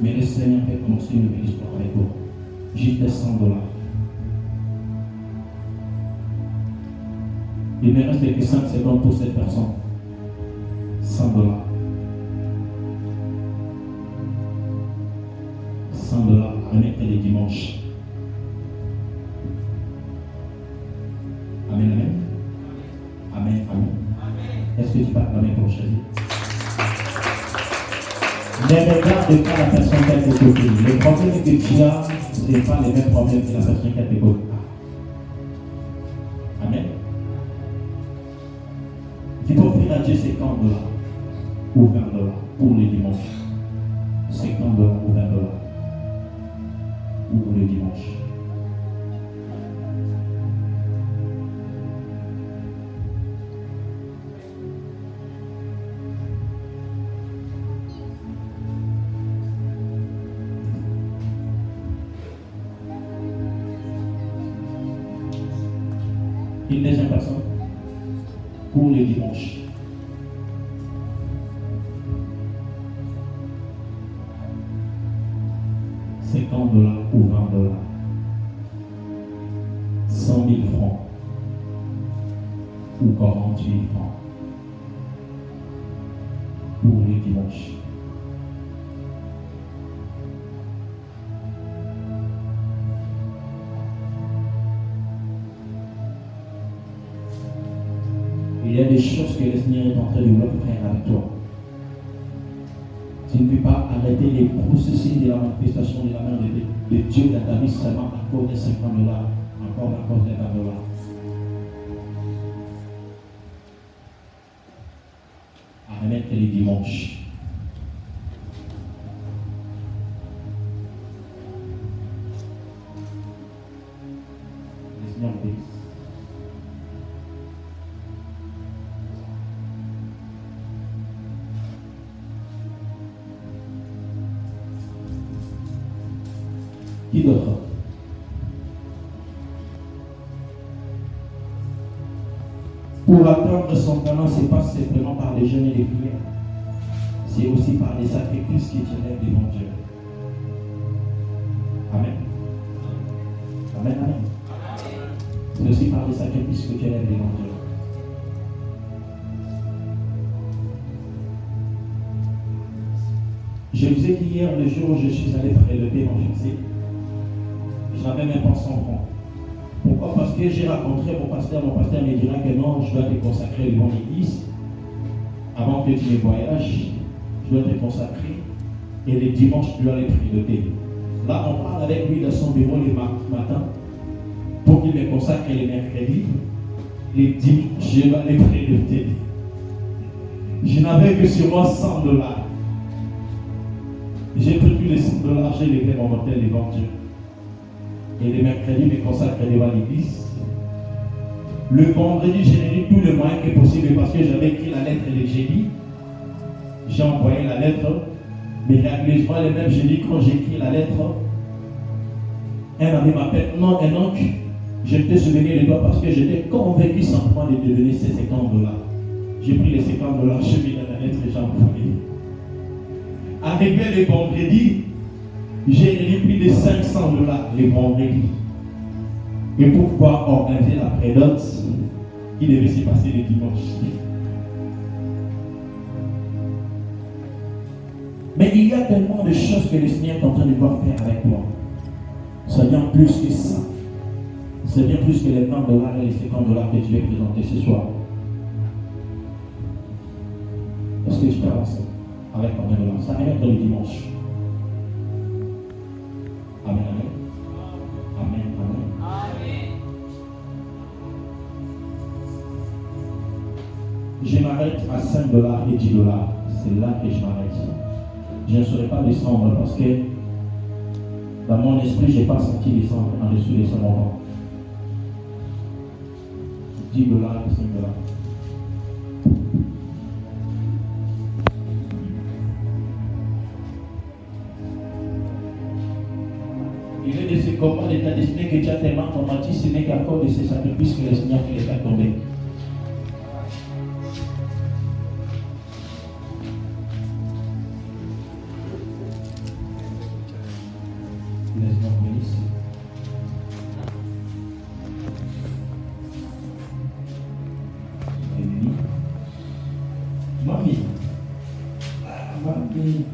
Mais le Seigneur fait commencer une nouvelle histoire avec toi. Juste $100. Il ne reste que 5 secondes pour cette personne. $100. $100 à remettre les dimanches. Amen, amen. Amen, amen. Est-ce que tu parles la main pour choisir? Ne regarde pas la personne qui a tes côtés. Le problème que tu as, ce n'est pas les mêmes problèmes que la personne qui a tes côtés. Amen. Tu peux offrir à Dieu $50 ou $20 pour le dimanche. $50 ou $20 pour le dimanche. Une deuxième personne pour le dimanche. $50 ou $20. 100 000 francs ou 48 francs pour le dimanche. Il y a des choses que le Seigneur est en train de vouloir faire avec toi. Tu ne peux pas arrêter les processus de la manifestation de la main de Dieu dans ta vie seulement à cause de $50, encore à cause de $20. À remettre les dimanches. Le Seigneur bénisse. Qui d'autre? Pour atteindre son talent, ce n'est pas simplement par les jeûnes et les prières. C'est aussi par les sacrifices qui tiennent devant Dieu. Amen. Amen, amen. C'est aussi par les sacrifices que tu élèves devant Dieu. Je vous ai dit hier, le jour où je suis allé prélever mon fils, je n'avais même pas 100 francs. Pourquoi? Parce que j'ai rencontré mon pasteur me dira que non, je dois te consacrer devant l'église. Avant que tu ne voyages, je dois te consacrer. Et les dimanches, tu dois les prélever. Là, on parle avec lui dans son bureau le matin pour qu'il me consacre les mercredis. Les dimanches, je dois les prélever. Je n'avais que sur moi 100 $. J'ai pris les 100 $, j'ai levé mon hôtel devant Dieu. Et les mercredis, je me consacre devant l'église. Le vendredi, j'ai mis tout le moyen que possible parce que j'avais écrit la lettre le jeudi. J'ai envoyé la lettre. Miraculeusement, le même jeudi, quand j'ai écrit la lettre, un ami m'appelle. Non, un oncle, je te souvenir de toi parce que j'étais convaincu simplement de te donner ces 50 $. J'ai pris les 50 $, j'ai mis dans la lettre et j'ai envoyé. Arrivé le vendredi, j'ai réuni plus de 500 $ le vendredi. Et pour pouvoir organiser la prédote, il devait s'y passer le dimanche. Mais il y a tellement de choses que le Seigneur est en train de voir faire avec toi. C'est bien plus que ça. C'est bien plus que les 20 $ et les 50 $ que tu veux présenter ce soir. Est-ce que tu peux avancer avec combien de $? Ça arrive le dimanche. Amen, amen. Amen, amen. Amen. Je m'arrête à 5 $ et 10 $. C'est là que je m'arrête. Je ne saurais pas descendre parce que dans mon esprit, je n'ai pas senti descendre en dessous de ce moment. 10 $ et 5 $. Il est de ce combat de ta destinée que tu as tellement combattu, ce n'est qu'à cause de ces sacrifices que le Seigneur te les fait tomber. Laisse-moi venir ici. Mamie. Mamie.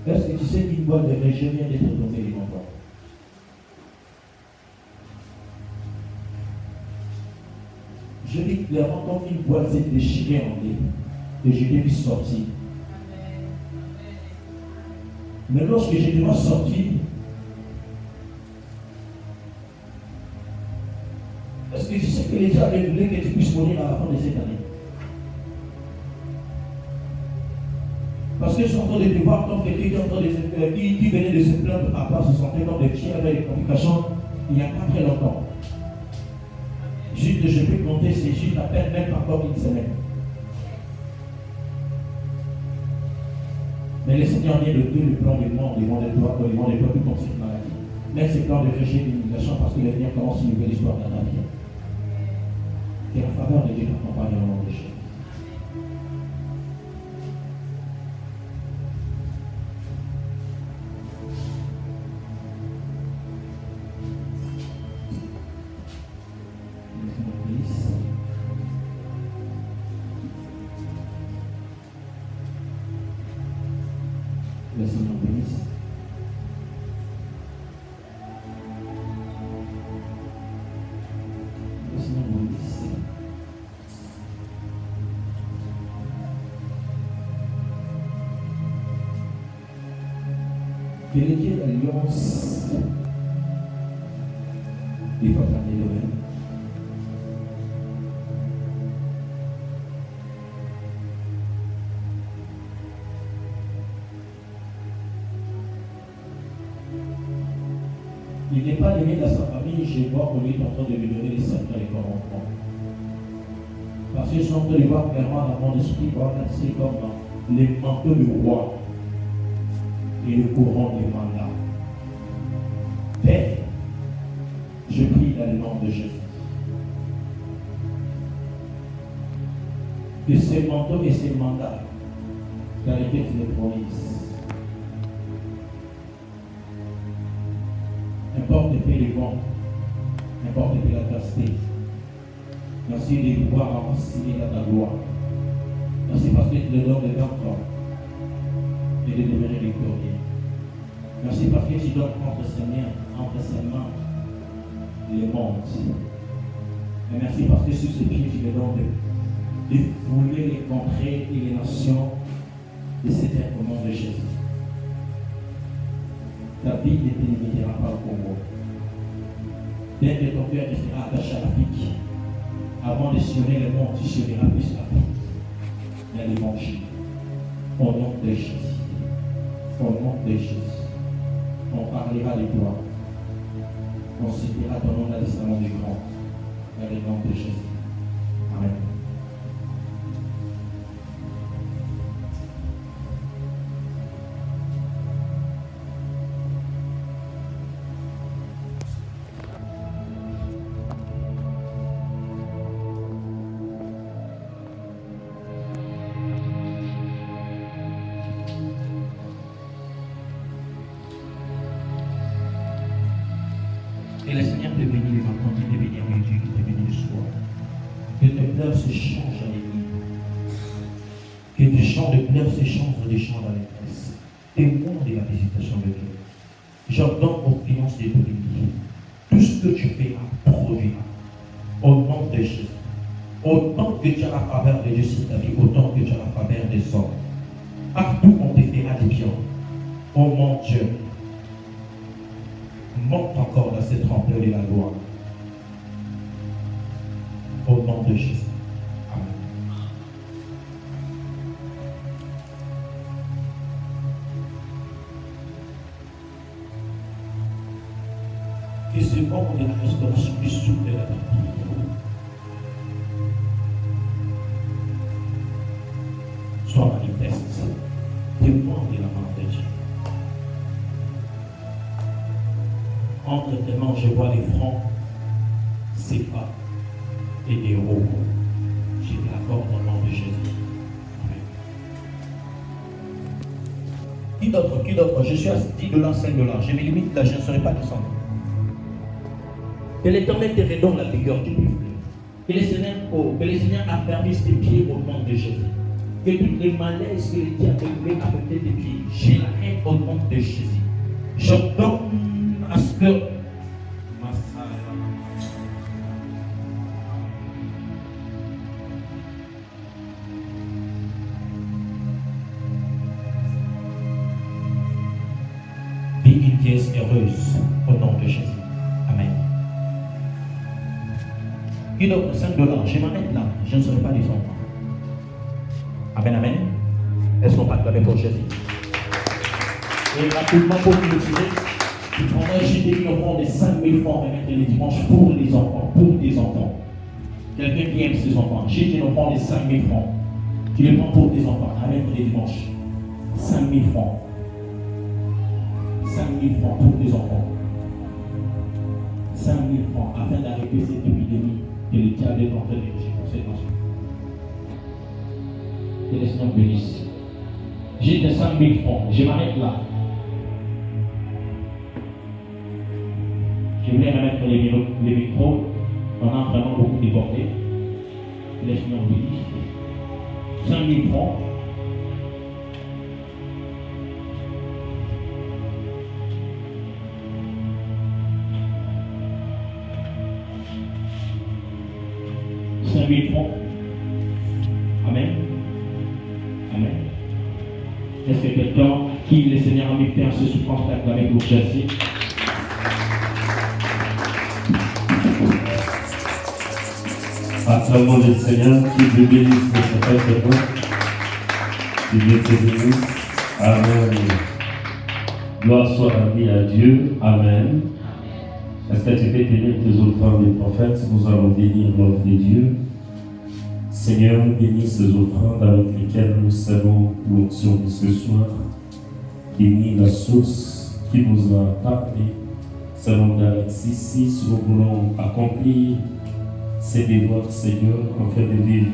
Est-ce que tu sais qu'une boîte de région vient d'être tombée devant toi? Je vis clairement comme une boîte s'est déchirée en deux et je l'ai vu sortir. Mais lorsque je devais sortir, est-ce que je sais que les gens avaient voulu que tu puisses mourir à la fin de cette année? Parce que je suis en train de te voir comme quelqu'un qui venait de se plaindre par rapport à se sentir comme des chiens avec des complications il n'y a pas très longtemps. Juste, je peux compter, c'est juste à peine même pas comme une semaine. Mais le Seigneur vient de tuer le plan du monde devant les doigts, devant les doigts, tout comme cette maladie. Même ce plan de rejet d'immunation parce que le Seigneur commence une nouvelle histoire dans ta vie. Que la faveur de Dieu t'accompagne au nom de Jésus. Le Seigneur bénisse. Le Seigneur bénisse. Que le Dieu de l'alliance des papas de Noël Il n'est pas aimé dans sa famille, je vois qu'on est en train de lui donner les secrets et les commandements. Parce que je suis en train de voir clairement dans mon esprit, c'est comme les manteaux du roi et le courant du mandat. Père, je prie dans le nom de Jésus. Que ces manteaux et ces mandats, dans lesquels tu les promises, n'importe quel les vents, n'importe quelle adversité, merci de pouvoir enseigner dans ta gloire. Merci parce que tu le donnes de vaincre et de demeurer victorieux. Merci parce que tu donnes entre ses mains les mondes. Et merci parce que sur ses pieds, tu le donnes de fouler les contrées et les nations de cet être au nom de Jésus. Ta vie ne te limitera pas au Congo. Dès que ton cœur restera attaché à l'Afrique, avant de sillonner le monde, tu sillonneras plus l'Afrique. Il y a l'évangile. Au nom de Jésus. Au nom de Jésus. On parlera de toi. On citera ton nom dans l'Islam du grand. Dans le nom de Jésus. Amen. Que le Seigneur te bénisse le matin, te bénisse le midi, te bénisse le soir. Que tes pleurs se changent en église. Que tes chants de pleurs se changent en des chants d'allégresse. Témoin de la visitation de Dieu. J'ordonne aux finances de ton église. Tout ce que tu feras produira. Au nom de Jésus. Autant que tu as la faveur de Dieu sur ta vie, autant que tu as la faveur des hommes. Partout on te fera des pions. Oh mon Dieu. Monte encore dans cette ampleur de la gloire. Au nom de Jésus. Amen. Que ce vent de la restauration puisse souffler la vie. Soit manifeste. Témoin de la main de Dieu. Entre tes mains, je vois des francs, CFA et des euros. Je te l'accorde au nom de Jésus. Amen. Qui d'autre? Je suis à 10 $, 5 $. Je me limite là, je ne serai pas descendu. Que l'Éternel te redonne la vigueur du buffle. Que le Seigneur affermisse tes pieds au nom de Jésus. Que toutes les malaises que le diable voulait affecter tes pieds, je l'arrête au nom de Jésus. J'ordonne à ce que vis une pièce heureuse au nom de Jésus. Amen. Qui d'autre? 5 $. Je m'arrête là, je ne serai pas des enfants. Amen, amen. Est-ce qu'on va acclamer pour Jésus? Et rapidement pour clôturer, tu prendras juste des millions de 5 000 francs remettre les dimanches pour les enfants, pour des enfants. Quelqu'un qui aime ses enfants, j'ai des enfants de 5 000 francs. Tu les prends pour tes enfants, amen, pour les dimanches. 5 000 francs. 5 000 francs pour tes enfants. 5 000 francs afin d'arrêter cette épidémie que le diable est en train de gérer conséquences. Que le Seigneur bénisse. J'ai des 5 000 francs, je m'arrête là. Je voulais remettre les micros. On a vraiment beaucoup débordé. Que le Seigneur bénisse. 5 000 francs. Amen. Amen. Est-ce que quelqu'un qui le Seigneur a mis faire ce souffrance d'acclamer pour Jésus? Acclamons le Seigneur, qui te bénisse pour ce fait de qui te bénisse. Amen. Gloire soit rendue à Dieu. Amen. Est-ce que tu peux tenir tes offrandes des prophètes? Nous allons bénir l'ordre de Dieu. Seigneur, bénis ces offrandes avec lesquelles nous savons l'onction de ce soir. Bénis la source qui nous a parlé. Selon Galatie 6, nous voulons accomplir ces devoirs, Seigneur, afin de vivre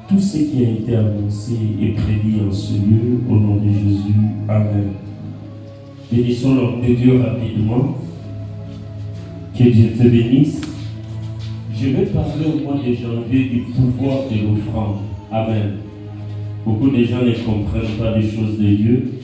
tout ce qui a été annoncé et prédit en ce lieu, au nom de Jésus. Amen. Bénissons l'homme de Dieu rapidement. Que Dieu te bénisse. Je vais parler au mois de janvier du pouvoir de l'offrande. Amen. Beaucoup de gens ne comprennent pas les choses de Dieu.